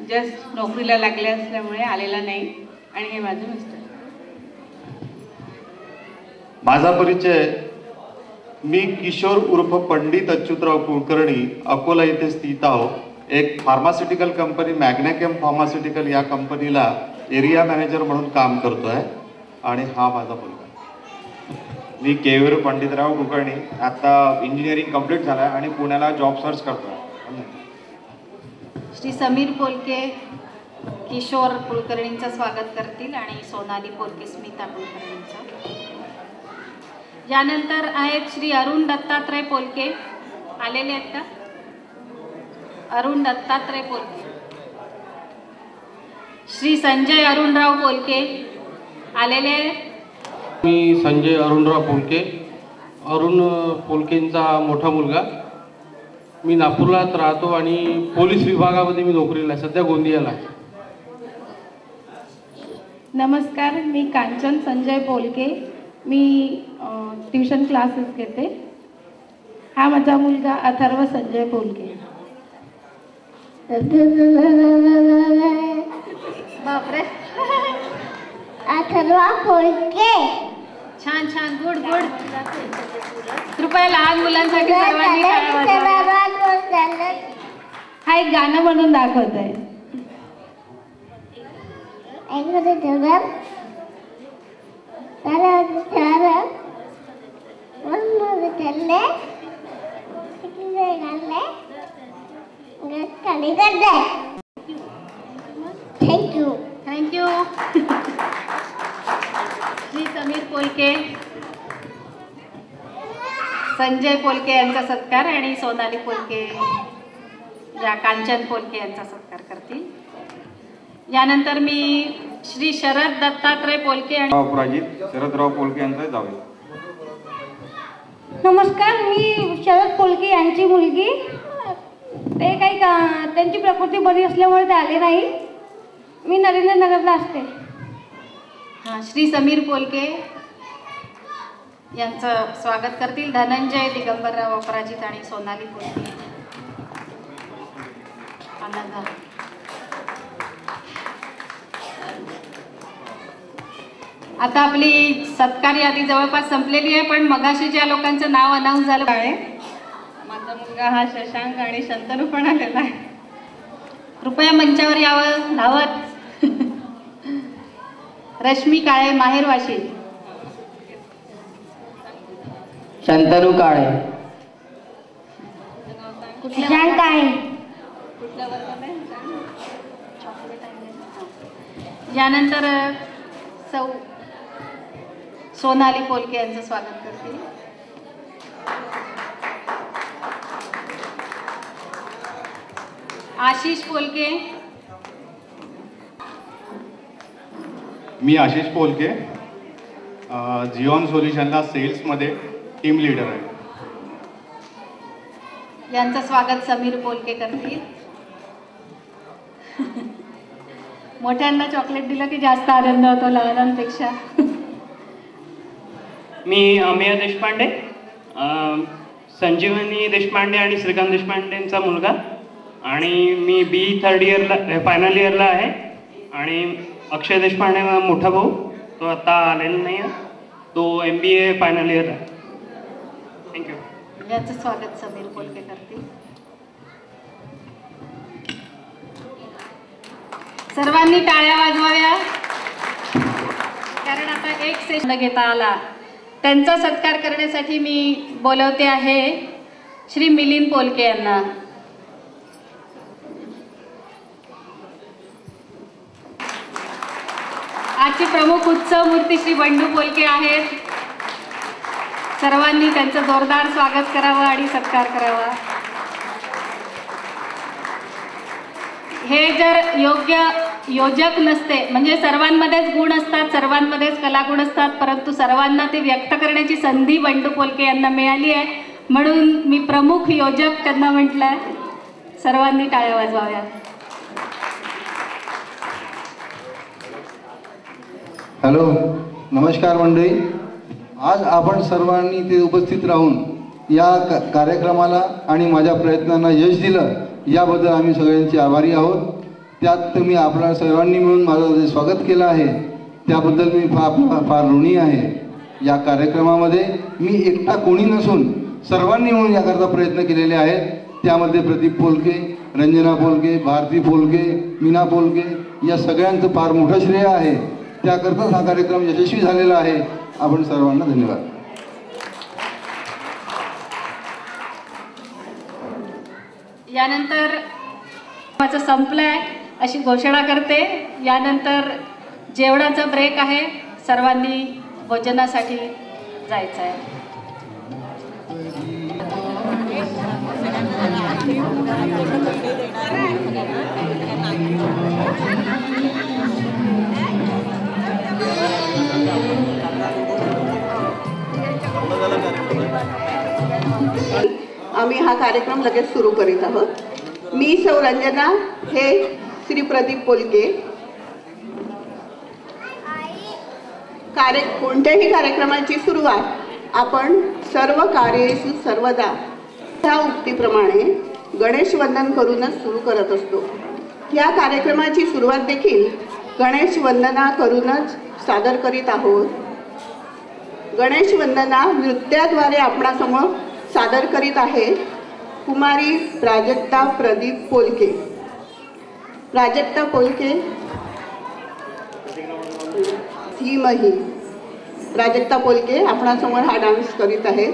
जस्ट नोकरीला लागले असल्यामुळे आलेला नाही, आणि हे माझे मिस्टर. माझा परिचय, मी किशोर उर्फ पंडित अच्युतराव कुलकर्णी, अकोला इथे स्थित आहो. एक फार्मास्युटिकल कंपनी मॅग्नॅकेम फार्मास्युटिकल या कंपनीला एरिया मॅनेजर म्हणून काम करतो आहे, आणि हा माझा मुलगा. मी केवीर पंडितराव कुलकर्णी, आता इंजिनिअरिंग कंप्लीट झाला आहे आणि पुण्याला जॉब सर्च करतो आहे. श्री समीर पोलके किशोर कुलकर्णींचं स्वागत करतील आणि सोनाली पोलके स्मिता कुलकर्णींचं. यानंतर आहेत श्री अरुण दत्तात्रय पोलके. आलेले आहेत का? अरुण दत्तात्रय पोलके. श्री संजय अरुणराव पोलके आलेले. मी संजय अरुणराव पोलके, अरुण पोलकेंचा मोठा मुलगा. मी नागपूरलाच राहतो आणि पोलीस विभागामध्ये मी नोकरीला आहे, सध्या गोंदियाला आहे. नमस्कार, मी कांचन संजय पोलके. मी ट्युशन क्लासेस घेते. हा माझा मुलगा अथर्व संजय पोलके. बापरे, अथर्वा पोलके. छान छान, गुड गुड. कृपया लहान मुलांसाठी सर्वांनी टाळ्या वाजवा. हा एक गाणं म्हणून दाखवत आहे. थँक्यू. थँक्यू. श्री समीर पोलके, संजय पोलके यांचा सत्कार आणि सोनाली पोलके या कांचन पोलके यांचा सत्कार करतील. यानंतर मी श्री शरद दत्तात्रय पोलके आणि अपराजित शरदराव पोलके यांचा जावे. नमस्कार, मी शरद पोलके यांची मुलगी. ते काही त्यांची प्रकृती बरी असल्यामुळे ते आले नाही. मी नरेंद्रनगरला असते. श्री समीर पोलके यांचं स्वागत करतील धनंजय दिगंबरराव अपराजित आणि सोनाली पोलके. आता आपली सत्कार यादी जवळपास संपलेली आहे, पण मगाशी ज्या लोकांचं नाव अनाऊन्स झालं आहे, माझा मुलगा हा शशांक आणि शंतनू पण आलेला आहे. कृपया मंचावर यावं धावत. रश्मी काळे माहेर वाशी. शंतनू काळे. शशांक आहे. यानंतर सौ सोनाली पोलके यांचं स्वागत करतील. आशिष पोलके. मी आशिष पोलके, जिओन सोल्युशनला सेल्समध्ये टीम लीडर आहे. यांचं स्वागत समीर पोलके करतील. मोठ्यांना चॉकलेट दिलं की जास्त आनंद होतो लहानांपेक्षा. मी अमेय देशपांडे, संजीवनी देशपांडे आणि श्रीकांत देशपांडेंचा मुलगा, आणि मी बी थर्ड इयरला फायनल इयरला आहे. आणि अक्षय देशपांडे मोठा भाऊ, तो आता आलेला नाही आहे, तो MBA फायनल इयरला आहे. थँक्यू. याचं स्वागत समीर पोलके करतील. सर्वांनी टाळ्या वाजवाव्या, कारण आता एक सेशन घेता आला. त्यांचा सत्कार करण्यासाठी मी बोलवते आहे श्री मिलिंद पोलके यांना. आजचे प्रमुख उत्सव मूर्ती श्री बंडू पोलके आहेत. सर्वांनी त्यांचं जोरदार स्वागत करावं आणि सत्कार करावा. हे जर योग्य योजक नसते, म्हणजे सर्वांमध्येच गुण असतात, सर्वांमध्येच कलागुण असतात, परंतु सर्वांना ते व्यक्त करण्याची संधी बंडू पोलके यांना मिळाली आहे, म्हणून मी प्रमुख योजक त्यांना म्हटलंय. सर्वांनी टाळ्या वाजवाव्या. हॅलो, नमस्कार मंडळी. आज आपण सर्वांनी ते उपस्थित राहून या कार्यक्रमाला आणि माझ्या प्रयत्नांना यश दिलं, याबद्दल आम्ही सगळ्यांचे आभारी आहोत. त्यात मी आपल्या सर्वांनी मिळून माझं जे स्वागत केलं आहे त्याबद्दल मी फार ऋणी आहे. या कार्यक्रमामध्ये मी एकटा कोणी नसून सर्वांनी मिळून याकरता प्रयत्न केलेले आहेत. त्यामध्ये प्रदीप पोलके, रंजना पोलके, भारती पोलके, मीना पोलके या सगळ्यांचं फार मोठं श्रेय आहे. त्याकरताच हा कार्यक्रम यशस्वी झालेला आहे. आपण सर्वांना धन्यवाद. यानंतर माझं संपलंय अशी घोषणा करते. यानंतर जेवणाचा ब्रेक आहे, सर्वांनी भोजनासाठी जायचं आहे. आम्ही हा कार्यक्रम लगेच सुरू करीत आहोत. मी सौ रंजना, हे श्री प्रदीप पोलके. कोणत्याही कार्यक्रमाची सुरुवात आपण सर्व कार्येषु सर्वदा ह्या उक्तीप्रमाणे गणेश वंदन करूनच सुरू करत असतो. या कार्यक्रमाची सुरुवात देखील गणेश वंदना करूनच सादर करीत आहोत. गणेश वंदना नृत्याद्वारे आपणासमोर सादर करीत आहे कुमारी प्राजक्ता प्रदीप पोलके. प्राजक्ता पोलके धीमही. प्राजक्ता पोलके आपणासमोर हा डान्स करीत आहे.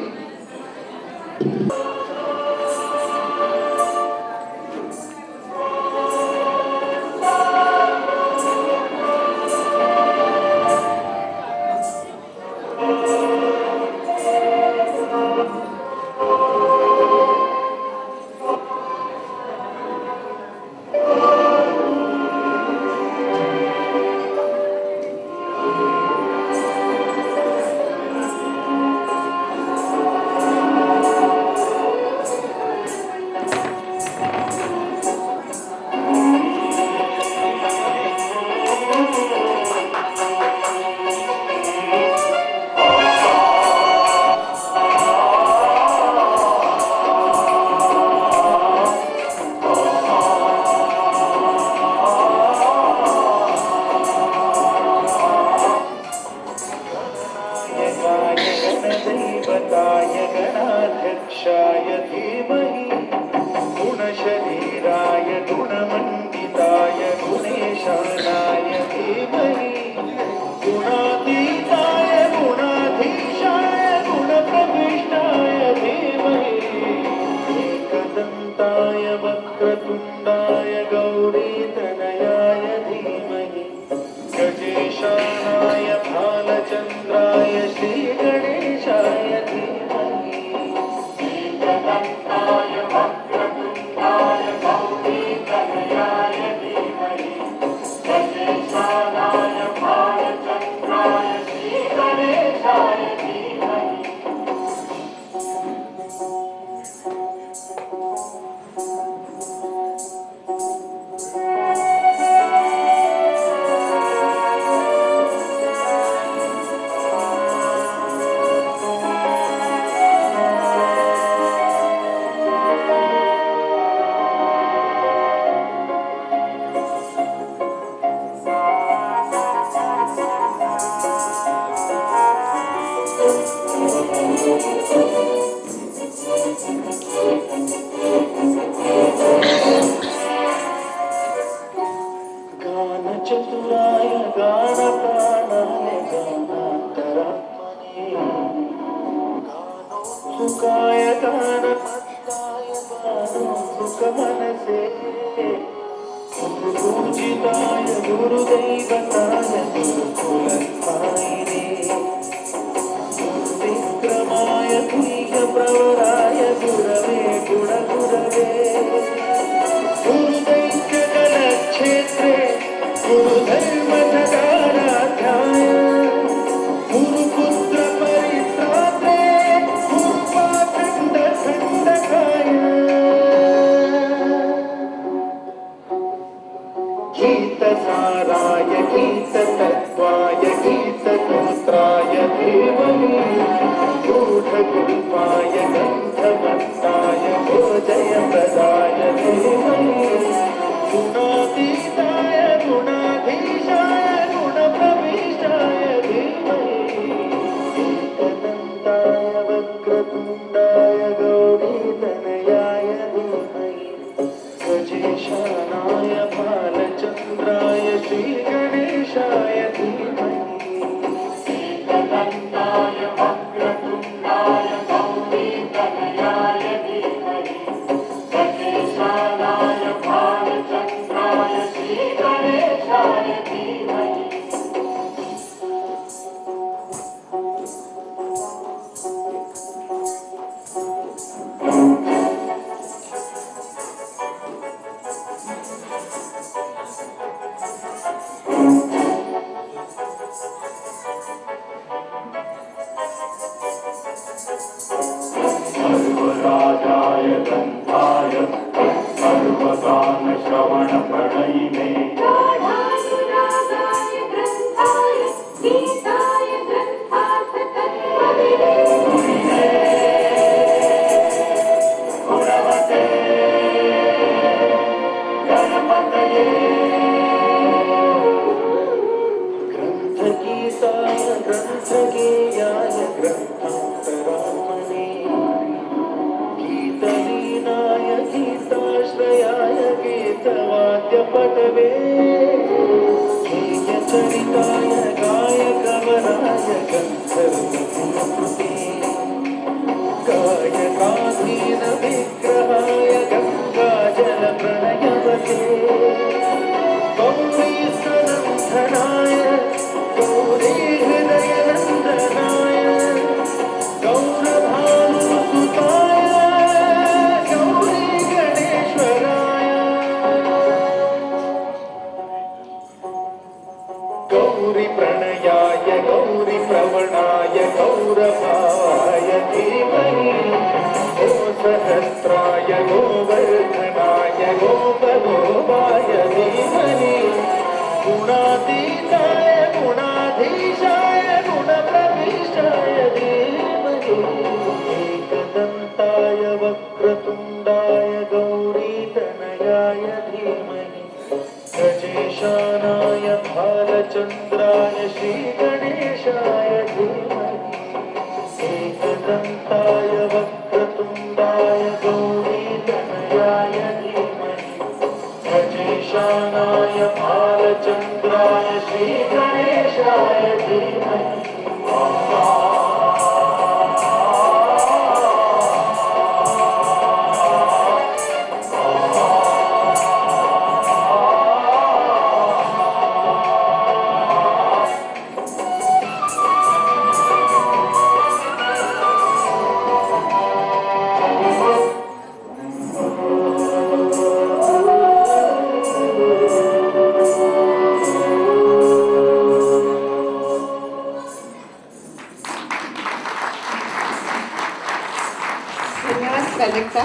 धन्यवाद प्राजक्ता.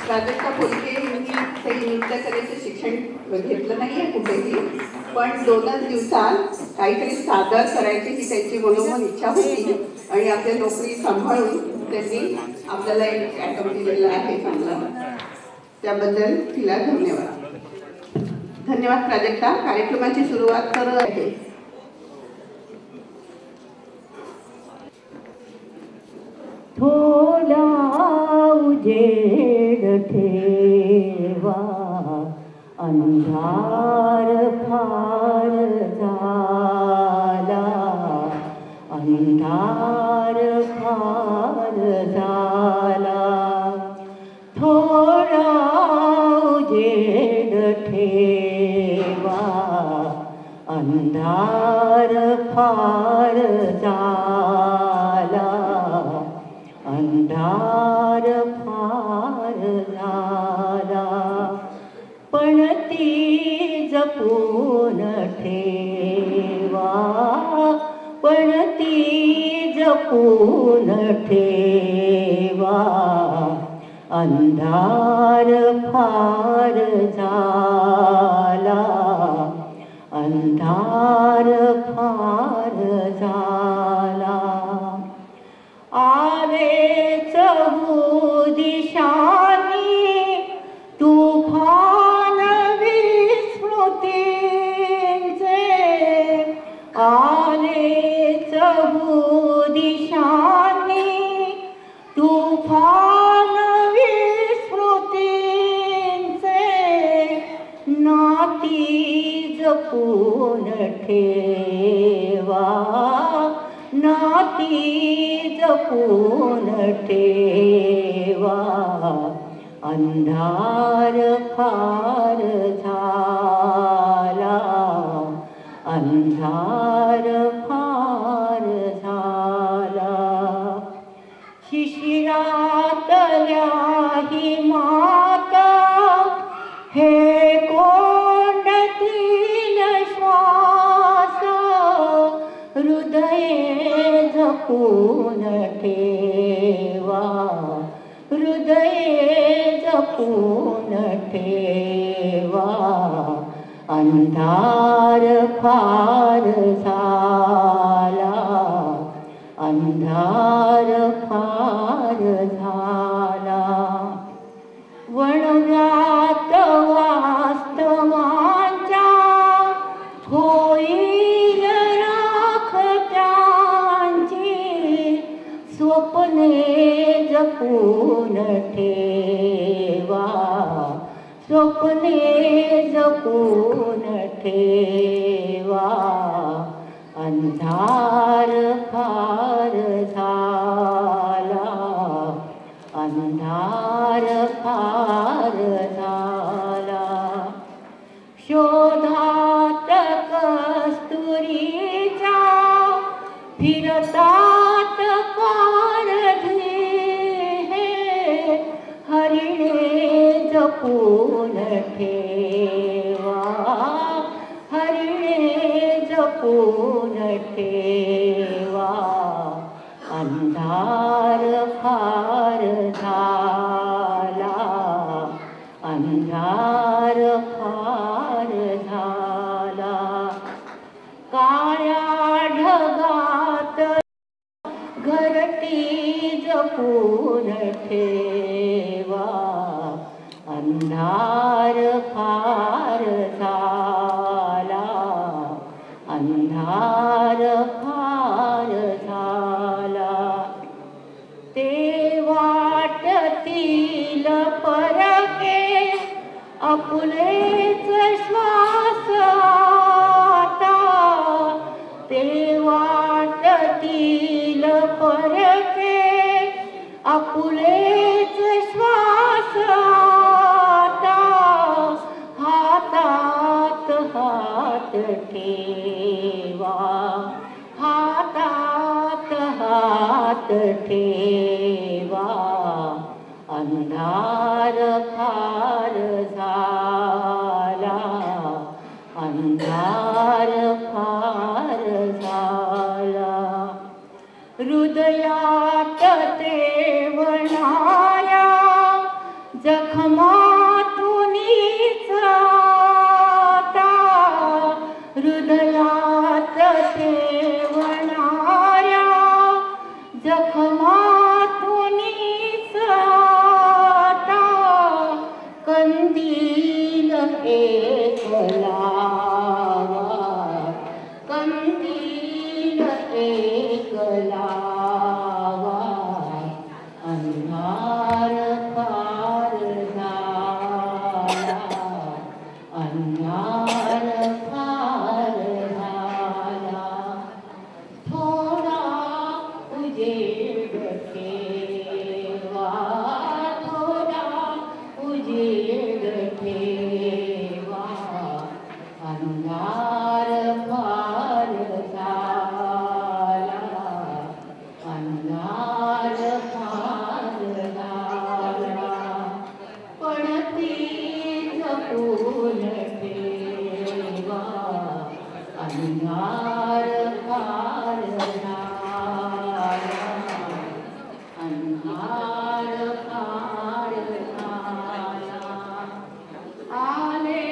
प्राजक्ता पोलके यांनी काही नृत्यकलेचं शिक्षण घेतलं नाही आहे कुठेही, पण 2च दिवसात काहीतरी सादर करायची ही त्यांची मनोमन इच्छा होती आणि आपल्या नोकरी सांभाळून त्यांनी आपल्याला एक ॲटम दिलेलं आहे चांगलं. त्याबद्दल तिला धन्यवाद. धन्यवाद प्राजक्ता. कार्यक्रमाची सुरुवात करत आहे. थोडा उजेड ठेवा, अंधार फार झाला, अंधार फार झाला. थोडा उजेड ठेवा, अंधार फार झाला, अंधार फार झाला. पण ती जपून ठेवा, पण ती जपून ठेवा, अंधार फार झाला, अंधार फार झाला. आले चहू दिशांनी तुफान विस्मृतींचे, आले चहू दिशांनी तुफान विस्मृतींचे. नाती जपून ठेवा, नाती जपून ठेवा, अंधार फार झाला, अंधार फार झाला. शिशिरातल्या हिमाता हे कोंडतील श्वास, हृदये जपून ठेवा, हृदये जपून ठेवा, अंधार फार झाला, अंधार फार झाला. वणव्यात वास्तवांच्या होईल राख त्यांची, स्वप्ने जपून ठेवा, स्वप्ने जपून ठेवा, अंधार फार झाला, अंधार फार झाला. शोधात कस्तुरीच्या फिरतात पारधी, हरिणे जपून ठेवा, हरिणे जपून ठेवा, अंधार फार झाला, अंधार फार झाला. काळ्या ढगात घरटी जपून ठेवा, अंधार फार झाला, अंधार फार झाला. ते वाटतील परके आपुलेच श्वास आता, ते वाटतील परके आपुलेच श्वास आता. हातात हात ठेवा, हातात हात ठेवा, अंधार फार झाला, अंधार फार झाला. हृदयात ते वणाया जखमातूनीच आता हृदयात ठेवणाऱ्या जखमातूनीच आता कंदील एक लावा कंदील एक लावा अंधार फार झाला अंधार फार झाला थोडा उजेड ठेवा थोडा उजेड ठेवा अंधार फार झाला अंधार फार झाला पण ती जपून ठेवा अंधार फार झाला अंधार फार झाला आले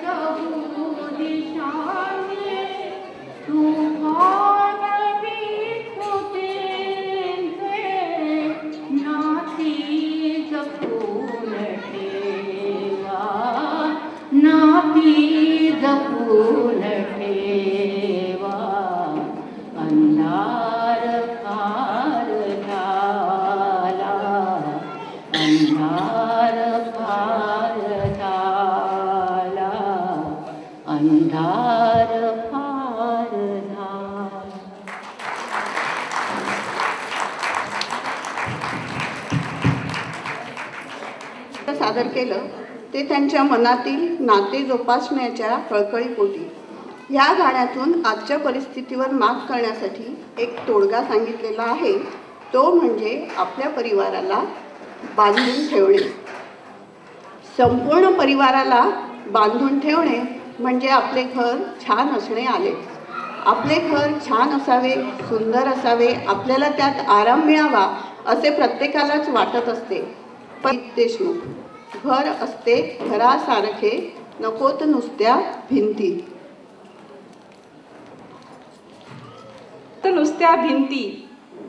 चहू दिशांनी तुफान विस्फोटेंचे नाती जपून ठेवा नाती जपून ठेवा अंधार फार झाला अंधार फार झाला अंधार फार झाला सादर केलं ते त्यांच्या मनातील नाते जोपासण्याच्या कळकळीपोटी. या गाण्यातून आजच्या परिस्थितीवर मात करण्यासाठी एक तोडगा सांगितलेला आहे, तो म्हणजे आपल्या परिवाराला बांधून ठेवणे. संपूर्ण परिवाराला बांधून ठेवणे म्हणजे आपले घर छान असणे आले. आपले घर छान असावे, सुंदर असावे, आपल्याला त्यात आराम मिळावा असे प्रत्येकालाच वाटत असते. पण देशमुख, घर असते घरासारखे, नकोत नुसत्या भिंती. नुसत्या भिंती,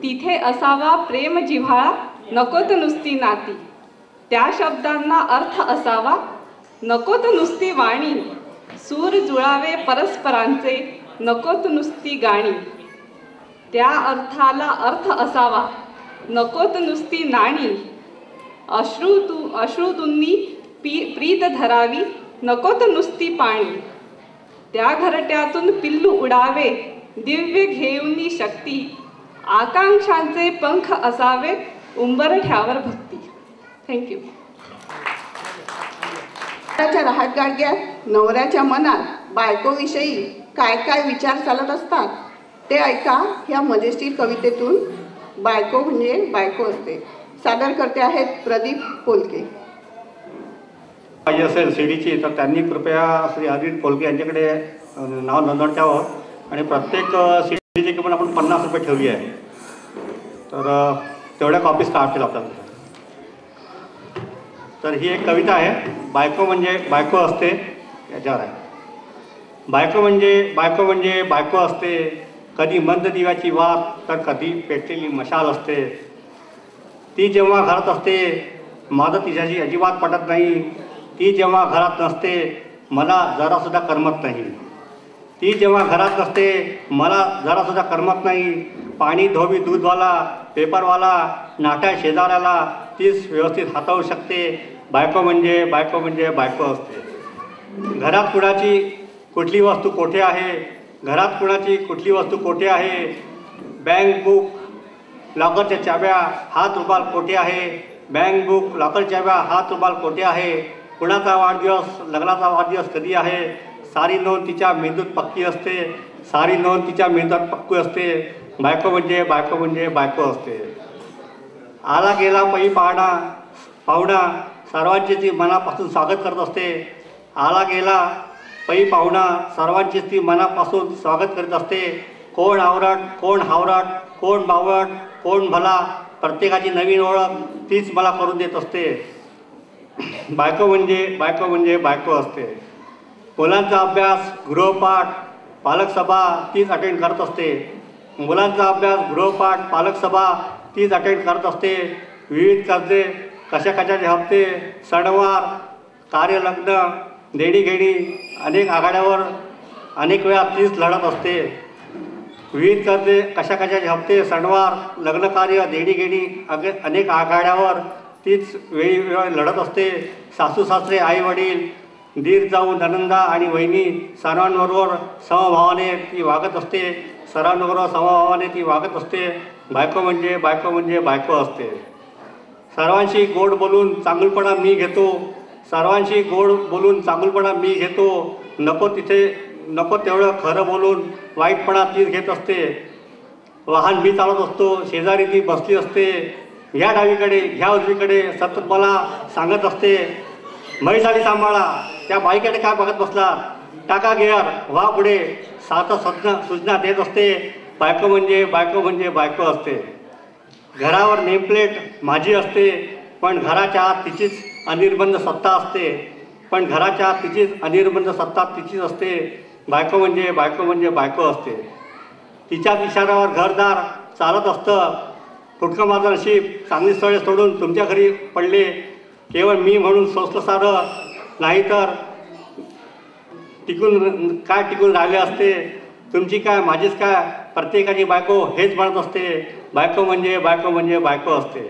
तिथे असावा प्रेम जिव्हाळा, नकोत नुसती नाती. त्या शब्दांना अर्थ असावा, नकोत नुसती वाणी. सूर जुळावे परस्परांचे, नकोत नुसती गाणी. त्या अर्थाला अर्थ असावा, नकोत नुसती नाणी. अश्रुतूंनी प्रीत धरावी, नकोत नुसती पाणी. त्या घरट्यातून पिल्लू उडावे, दिव्य घेऊनी शक्ती. आकांक्षांचे पंख असावे, उंबरठ्यावर भक्ती. थँक्यू. नवऱ्याच्या रहाटगाडग्यात नवऱ्याच्या मनात बायकोविषयी काय काय विचार चालत असतात ते ऐका ह्या मजेशीर कवितेतून. बायको म्हणजे बायको असते. सादर करते आहेत प्रदीप पोलके. पाहिजे असेल सीडीची तर त्यांनी कृपया श्री अरविंद पोलके यांच्याकडे नाव नोंदवून ठेवावं आणि प्रत्येक सीडीची किंमत आपण 50 रुपये ठेवली आहे. तर तेवढ्या कॉपीज काढतील आपल्याला. तर ही एक कविता आहे. बायको म्हणजे बायको असते याच्यावर आहे. बायको म्हणजे बायको असते, कधी मंद दिव्याची वात तर कधी पेटलेली मशाल असते. ती जेव्हा घरात असते माझं तिच्याशी अजिबात पटत नाही. ती जेव्हा घरात नसते मला जरासुद्धा करमत नाही. ती जेव्हा घरात नसते मला जरासुद्धा करमत नाही. पाणी धोबी दूधवाला, पेपरवाला, नाट्या शेजाऱ्याला तीच व्यवस्थित हाताळू शकते. बायको म्हणजे बायको असते. घरात कुणाची कुठली वस्तू कोठे आहे, घरात कुणाची कुठली वस्तू कोठे आहे. बँक बुक, लॉकरच्या चाव्या, हात रुमाल कोठे आहे. बँक बुक, लॉकर चाव्या, हात रुमाल कोठे आहे. कुणाचा वाढदिवस, लग्नाचा वाढदिवस कधी आहे. सारी नोंद तिच्या मेंदूत पक्की असते. सारी नोंद तिच्या मेंदूत पक्की असते. बायको म्हणजे बायको असते. आला गेला पै पाहुणा सर्वांचीच ती मनापासून स्वागत करत असते. आला गेला पै पाहुणा सर्वांचीच ती मनापासून स्वागत करीत असते. कोण आवरट, कोण हावरट, कोण बावट, कोण भला, प्रत्येकाची नवीन ओळख तीच मला करून देत असते. बायको म्हणजे बायको असते. मुलांचा अभ्यास, गृहपाठ, पालकसभा तीच अटेंड करत असते. मुलांचा अभ्यास, गृहपाठ, पालकसभा तीच अटेंड करत असते. विविध कर्जे, कशाकशाचे हप्ते, सणवार, कार्यलग्न, देणीघेणी, अनेक आघाड्यावर अनेक वेळा तीच लढत असते. विविध कर्जे, कशाकशाचे हप्ते, सणवार, लग्नकार्य, देणीघेणी, अनेक आघाड्यावर तीच वेळी लढत असते. सासू सासरे, आई वडील, दीर जाऊ, ननंदा आणि वहिनी सर्वांबरोबर समभावाने ती वागत असते. सर्वांबरोबर समभावाने ती वागत असते. बायको म्हणजे बायको असते. सर्वांशी गोड बोलून चांगुलपणा मी घेतो. सर्वांशी गोड बोलून चांगुलपणा मी घेतो. नको तेवढं खरं बोलून वाईटपणा तीच घेत असते. वाहन मी चालवत असतो, शेजारी ती बसली असते. ह्या डावीकडे ह्या उजवीकडे सतत मला सांगत असते, म्हैसाडी सांभाळा, त्या बाईकडे काय बघत बसला, टाका गिअर, व्हा पुढे, सारखं सूचना देत असते. बायको म्हणजे बायको असते. घरावर नेमप्लेट माझी असते, पण घराच्या आत तिचीच अनिर्बंध सत्ता असते. तिचीच असते. बायको म्हणजे बायको असते. तिच्याच इशाऱ्यावर घरदार चालत असतं. फुटकं माझं नशीब, चांगली स्थळे सोडून तुमच्या घरी पडले. केवळ मी म्हणून सोसलं सारं, नाहीतर टिकून राहिले असते. तुमची काय माझीच काय, प्रत्येकाची बायको हेच म्हणत असते. बायको म्हणजे बायको असते.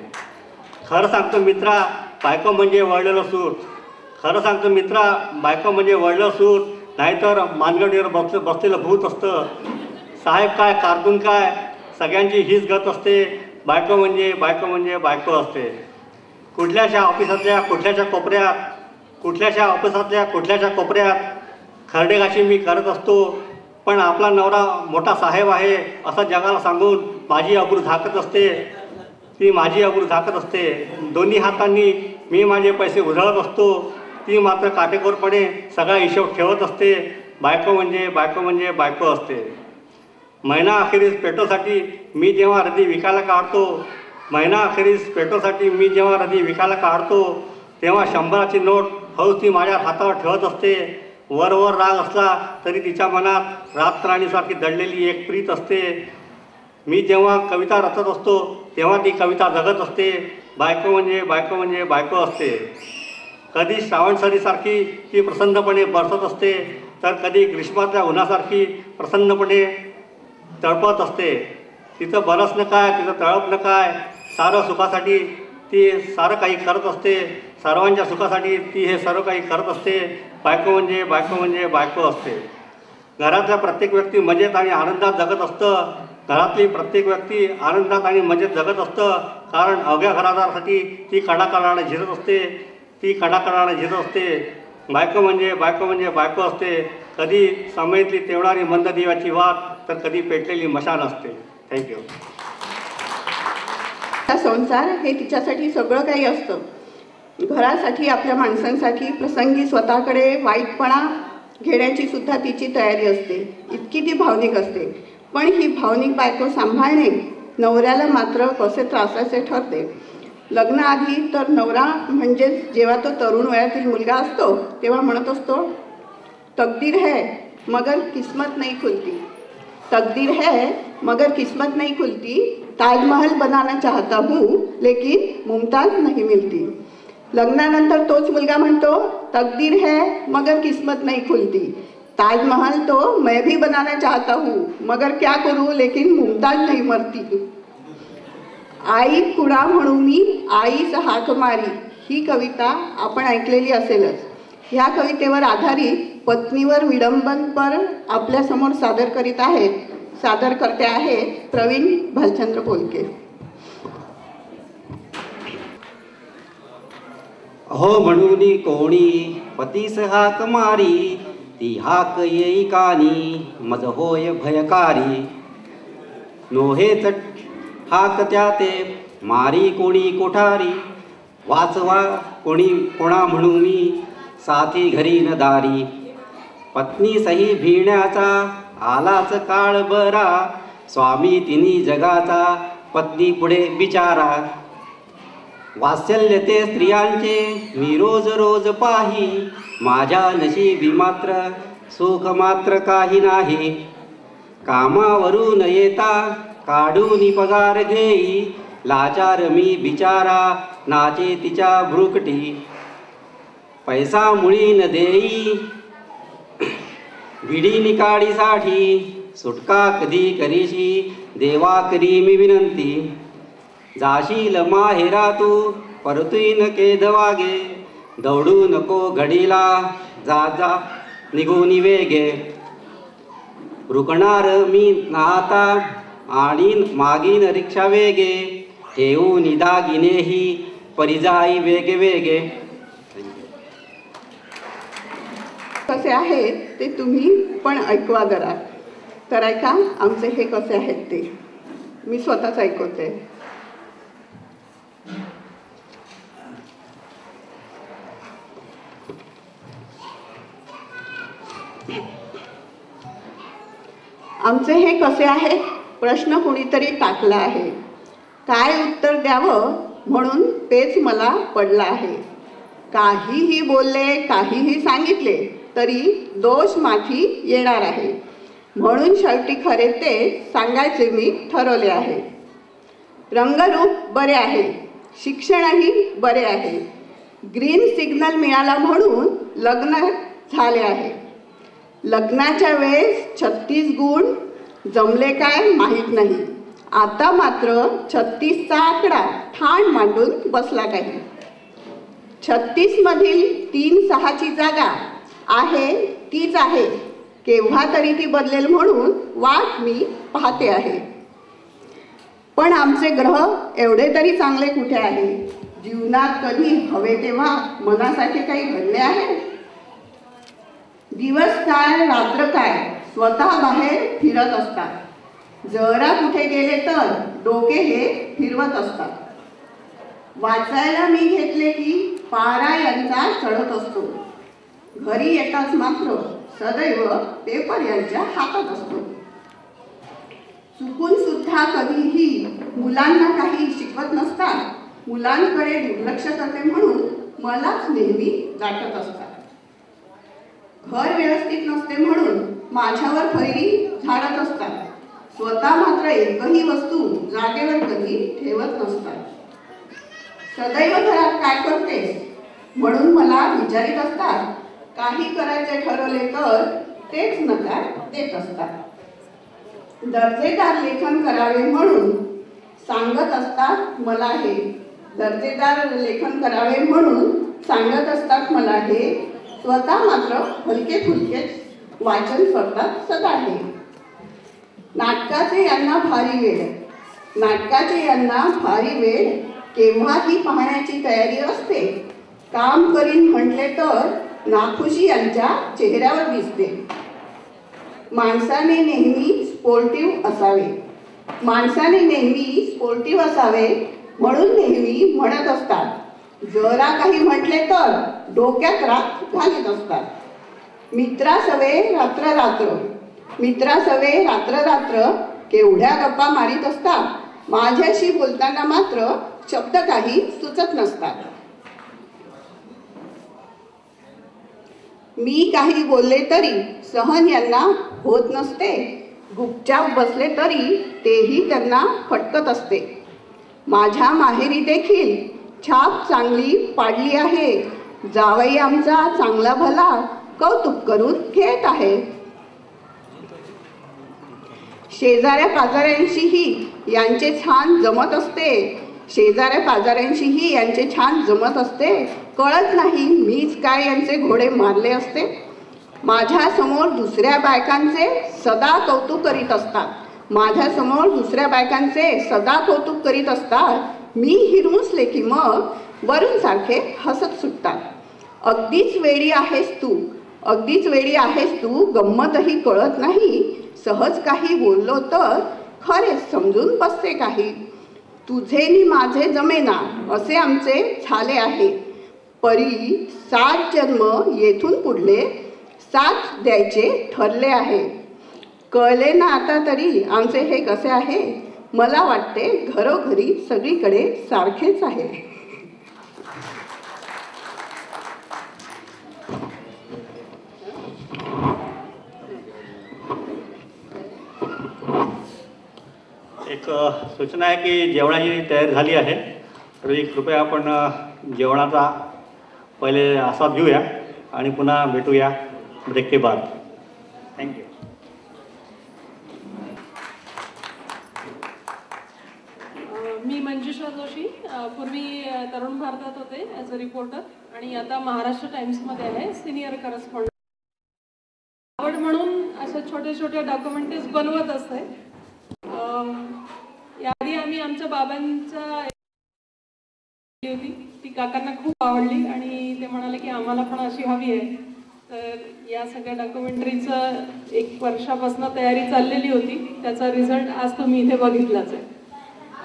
खरं सांगतो मित्रा, बायको म्हणजे वळलेलं सूर. नाहीतर मानगडीवर बसलेलं भूत असतं. साहेब काय, कारकून काय, सगळ्यांची हीच गत असते. बायको म्हणजे बायको असते. कुठल्याशा ऑफिसातल्या कुठल्याशा कोपऱ्यात खरडेगाशी मी करत असतो, पण आपला नवरा मोठा साहेब आहे असं जगाला सांगून माझी अब्रू झाकत असते. दोन्ही हातांनी मी माझे पैसे उधळत असतो. ती मात्र काटेकोरपणे सगळा हिशोब ठेवत असते. बायको म्हणजे बायको असते. महिना अखेरीस पेट्रोलसाठी मी जेव्हा रदी विकायला काढतो तेव्हा 100ची नोट हौस ती माझ्या हातावर ठेवत असते. वर राग असला तरी तिच्या मनात रातराणीसारखी दडलेली एक प्रीत असते. मी जेव्हा कविता रचत असतो तेव्हा ती कविता जगत असते. बायको म्हणजे बायको असते. कधी श्रावणसरीसारखी ती प्रसन्नपणे बरसत असते, तर कधी ग्रीष्मातल्या उन्हासारखी प्रसन्नपणे तळपत असते. तिचं बरसणं काय, तिचं तळपणं काय, सारं सुखासाठी ती सारं काही करत असते. सर्वांच्या सुखासाठी ती हे सर्व काही करत असते. बायको म्हणजे बायको असते. घरातल्या प्रत्येक व्यक्ती मजेत आणि आनंदात जगत असतं. कारण अवघ्या घरादारासाठी ती कडाकडाने झिरत असते. बायको म्हणजे बायको असते. कधी समयतली तेवणारी मंद दिव्याची वाट, तर कधी पेटलेली मशाल असते. थँक्यू. संसार हे तिच्यासाठी सगळं काही असतं. घरासाठी, आपल्या माणसांसाठी प्रसंगी स्वतःकडे वाईटपणा घेण्याची सुद्धा तिची तयारी असते. इतकी ती भावनिक असते. पण ही भावनिक बायको सांभाळणे नवऱ्याला मात्र कसे त्रासाचे ठरते. लग्नाआधी तर नवरा म्हणजे जेव्हा तो तरुण वयातील मुलगा असतो तेव्हा म्हणत असतो, तकदीर है मगर किस्मत नहीं खुलती, ताजमहल बनाना चाहता हूँ लेकिन मुमताज नहीं मिलती. लग्नानंतर तोच मुलगा म्हणतो, तकदीर है मगर किस्मत नहीं खुलती, ताजमहल तो मैं भी बनाना चाहता हूँ मगर क्या करूँ लेकिन मुमताज नहीं मरती. आई कुणा म्हणू मी आईस हाक मारी, ही कविता आपण ऐकलेली असेलच. ह्या कवितेवर आधारित पत्नीवर विडंबनपर आपल्यासमोर सादर करते आहेत प्रवीण भालचंद्र पोलके. अहो म्हणून कोणी पतीस हाक मारी, ती हाक येई कानी मज होय भयकारी. नोहेच हाक त्या ते मारी कोणी कोठारी, वाचवा कोणा म्हणू मी साथी घरी न दारी. पत्नी सही भिण्याचा आलाच काळ बरा, स्वामी तिन्ही जगाचा पत्नी पुढे बिचारा. वात्सल्य ते स्त्रियांचे मी रोज रोज पाही, माझ्या नशिबी मात्र सुख मात्र काही नाही. कामावरून येता काढून पगार घेई, लाचार मी बिचारा नाचे तिच्या भ्रुकटी. पैसा मुळी न देई भिडी काडीसाठी, सुटका कधी करीशी देवा करी मी विनंती. जाशील माहेरा तू परतुईन केद वागे, दौडू नको घडीला जा जा निघून वेगे. रुकणार मी नाता आणि मागीन रिक्षा वेगे, ठेवून दागिनेही परिजाई वेगे वेगे. कसे आहेत ते तुम्ही पण ऐकवा जरा. तर ऐका आमचे हे कसे आहेत ते. मी स्वतःच ऐकवते. आमचे हे कसे आहेत प्रश्न कुणीतरी टाकला आहे. काय उत्तर द्यावं म्हणून तेच मला पडलं आहे. काहीही बोलले काहीही सांगितले तरी दोष माथी येणार आहे. म्हणून शेवटी खरे ते सांगायचे मी ठरवले आहे. रंगरूप बरे आहे, शिक्षणही बरे आहे. ग्रीन सिग्नल मिळाला म्हणून लग्न झाले आहे. लग्नाच्या वेळेस 36 गुण जमले काय माहीत नाही. आता मात्र 36चा आकडा ठाण मांडून बसला काही. 36 मधील 3-6ची जागा आहे तीच आहे. केव्हा तरी ती बदलेल म्हणून वाट मी पाहते आहे. पण आमचे ग्रह एवढे तरी चांगले कुठे आहे. जीवनात कधी हवे तेव्हा मनासाठी काही घडले आहे. दिवस काय रात्र काय स्वतः बाहेर फिरत असतात. जरा कुठे गेले तर डोके हे फिरवत असतात. वाचायला मी घेतले की पारा यांचा चढत असतो. घरी येताच मात्र सदैव पेपर यांच्या हातात असतो. चुकून सुद्धा कधीही मुलांना काही शिकवत नसतात. मुलांकडे दुर्लक्ष करते म्हणून मलाच नेहमी गाठत असतात. घर व्यवस्थित नसते म्हणून माझ्यावर खैरी झाडत असतात. स्वतः मात्र एकही वस्तू जागेवर कधी ठेवत नसतात. सदैव घरात काय करतेस म्हणून मला विचारित असतात. काही करायचे ठरवले तर तेच नकार देत असतात. दर्जेदार लेखन करावे म्हणून सांगत असतात मला हे. दर्जेदार लेखन करावे म्हणून सांगत असतात मला हे. स्वतः मात्र हलके फुलकेच वाचन करतात सदा हे. नाटकाचे यांना भारी वेळ. नाटकाचे यांना भारी वेळ. केव्हाही पाहण्याची तयारी असते. काम करीन म्हटले तर नाखुशी यांच्या चेहऱ्यावर दिसते. माणसाने नेहमी स्पोर्टिव्ह असावे. माणसाने नेहमी स्पोर्टिव्ह असावे म्हणून नेहमी म्हणत असतात. जरा काही म्हटले तर डोक्यात राख घालीत असतात. मित्रासवे रात्र रात्र. मित्रासवे रात्र रात्र केवढ्या गप्पा मारीत असतात. माझ्याशी बोलताना मात्र शब्द काही सुचत नसतात. मी काही बोलले तरी सहन यांना होत नसते. गुपचाप बसले तरी तेही त्यांना फटकत असते. माझ्या माहेरी देखील छाप चांगली पाडली आहे. जावई आमचा चांगला भला कौतुक करून घेत आहे. शेजाऱ्या पाजाऱ्यांशीही यांचे छान जमत असते. शेजाऱ्या पाजाऱ्यांशीही यांचे छान जमत असते. कळत नाही मीच काय यांचे घोडे मारले असते. माझ्यासमोर दुसऱ्या बायकांचे सदा कौतुक करीत असतात. माझ्यासमोर दुसऱ्या बायकांचे सदा कौतुक करीत असतात. मी हिरमुसले की मग वरून सारखे हसत सुटतात. अगदीच वेडी आहेस तू. अगदीच वेडी आहेस तू. गंमतही कळत नाही. सहज काही बोललो तर खरेच समजून बसते काही. तुझे नि माझे जमेना असे आमचे झाले आहे. परी 7 जन्म येथून पुढले 7 द्यायचे ठरले आहे. कळले ना आता तरी आमचे हे कसे आहे. मला वाटते घरोघरी सगळीकडे सारखेच आहे. सूचना आहे की जेवणाची तयारी झाली आहे, तरी कृपया आपण जेवणाचा पहिले आस्वाद घेऊया आणि पुन्हा भेटूया ब्रेक के बाद. थँक्यू. मी मंजुषा जोशी, पूर्वी तरुण भारतात होते ॲज अ रिपोर्टर आणि आता महाराष्ट्र टाइम्समध्ये आहे सिनियर करस्पॉन्डंट. आवड म्हणून अशा छोटे छोटे डॉक्युमेंटरीज बनवत असते. याआधी आम्ही आमच्या बाबांच्या होती, ती काकांना खूप आवडली आणि ते म्हणाले की आम्हाला पण अशी हवी आहे. तर या सगळ्या डॉक्युमेंटरीचं 1 वर्षापासून तयारी चाललेली होती. त्याचा रिझल्ट आज तुम्ही इथे बघितलाच आहे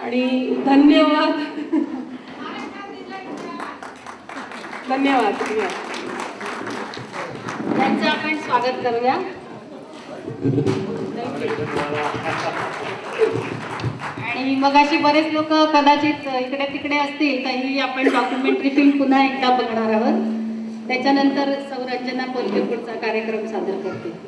आणि धन्यवाद. धन्यवाद. त्यांचं आपण स्वागत करूया. आणि मग अशी बरेच लोक कदाचित इकडे तिकडे असतील, तर ही आपण डॉक्युमेंटरी फिल्म पुन्हा एकदा बघणार आहोत. त्याच्यानंतर सौरंजना पोलके पुढचा कार्यक्रम सादर करतील.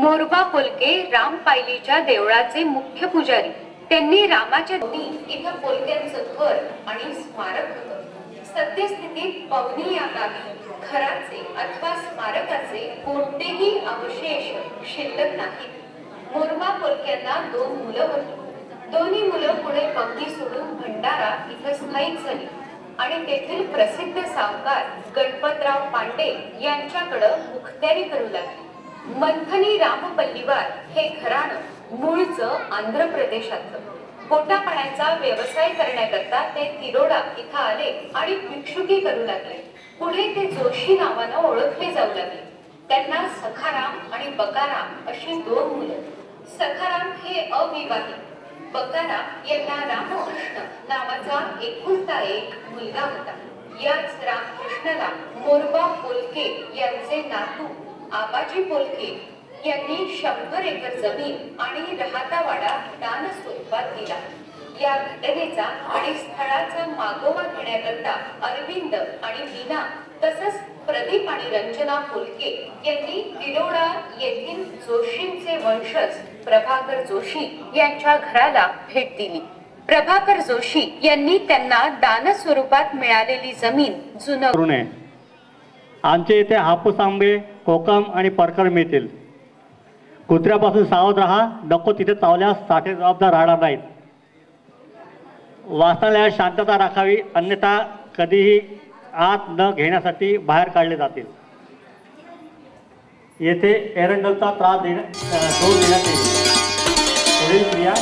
मोरबा पोलके रामपायलीच्या देवळाचे मुख्य पुजारी. त्यांनी रामाच्या इथं पोलक्यांचं घर आणि स्मारक होतं. सद्यस्थितीत पवनी या गावी घराचे अथवा स्मारकाचे कोणतेही अवशेष शिल्लक नाहीत. मोरबा पोलक्यांना 2 मुलं होती. दोन्ही मुलं पुढे पवनी सोडून भंडारा इथं स्थायिक झाली आणि तेथील प्रसिद्ध सावकार गणपतराव पांडे यांच्याकडं मुखत्यारी करू लागली. मंथनी रामपल्लीवार हे घराणं मूळचं आंध्र प्रदेशातलं. पोटापाण्याचा व्यवसाय करण्याकरता ते तिरोडा इथं आले आणि भिक्षुकी करू लागले. पुढे ते जोशी नावानं ओळखले जाऊ लागले. त्यांना सखाराम आणि बकाराम अशी 2 मुलं. सखाराम हे अविवाहित. बकाराम यांना रामकृष्ण नावाचा एकुलता एक मुलगा होता. याच रामकृष्णाला मोरबा पोलके यांचे नातू आबाजी पोलके यांनी 100 एकर जमीन आणि राहता वाडा दान स्वरूपात दिला. या घटनेचा आणि स्थळाचा मागोवा घेण्याकरता अरविंद आणि मीना तसंच प्रदीप आणि रंजना पोलके यांनी तिरोडा येथील जोशींचे वंशज प्रभाकर जोशी यांच्या घराला भेट दिली. प्रभाकर जोशी यांनी त्यांना दान स्वरूपात मिळालेली जमीन जुनं. आमच्या इथे हापूस आंबे, कोकम आणि परकर मिळतील. कुत्र्यापासून सावध राहा, नको तिथे चावल्यास साठे जबाबदार राहणार नाहीत. वाचनालयात शांतता राखावी, अन्यथा कधीही आत न घेण्यासाठी बाहेर काढले जातील. येथे एरंडलचा त्रास दूर देण्यात येईल. पुढील क्रिया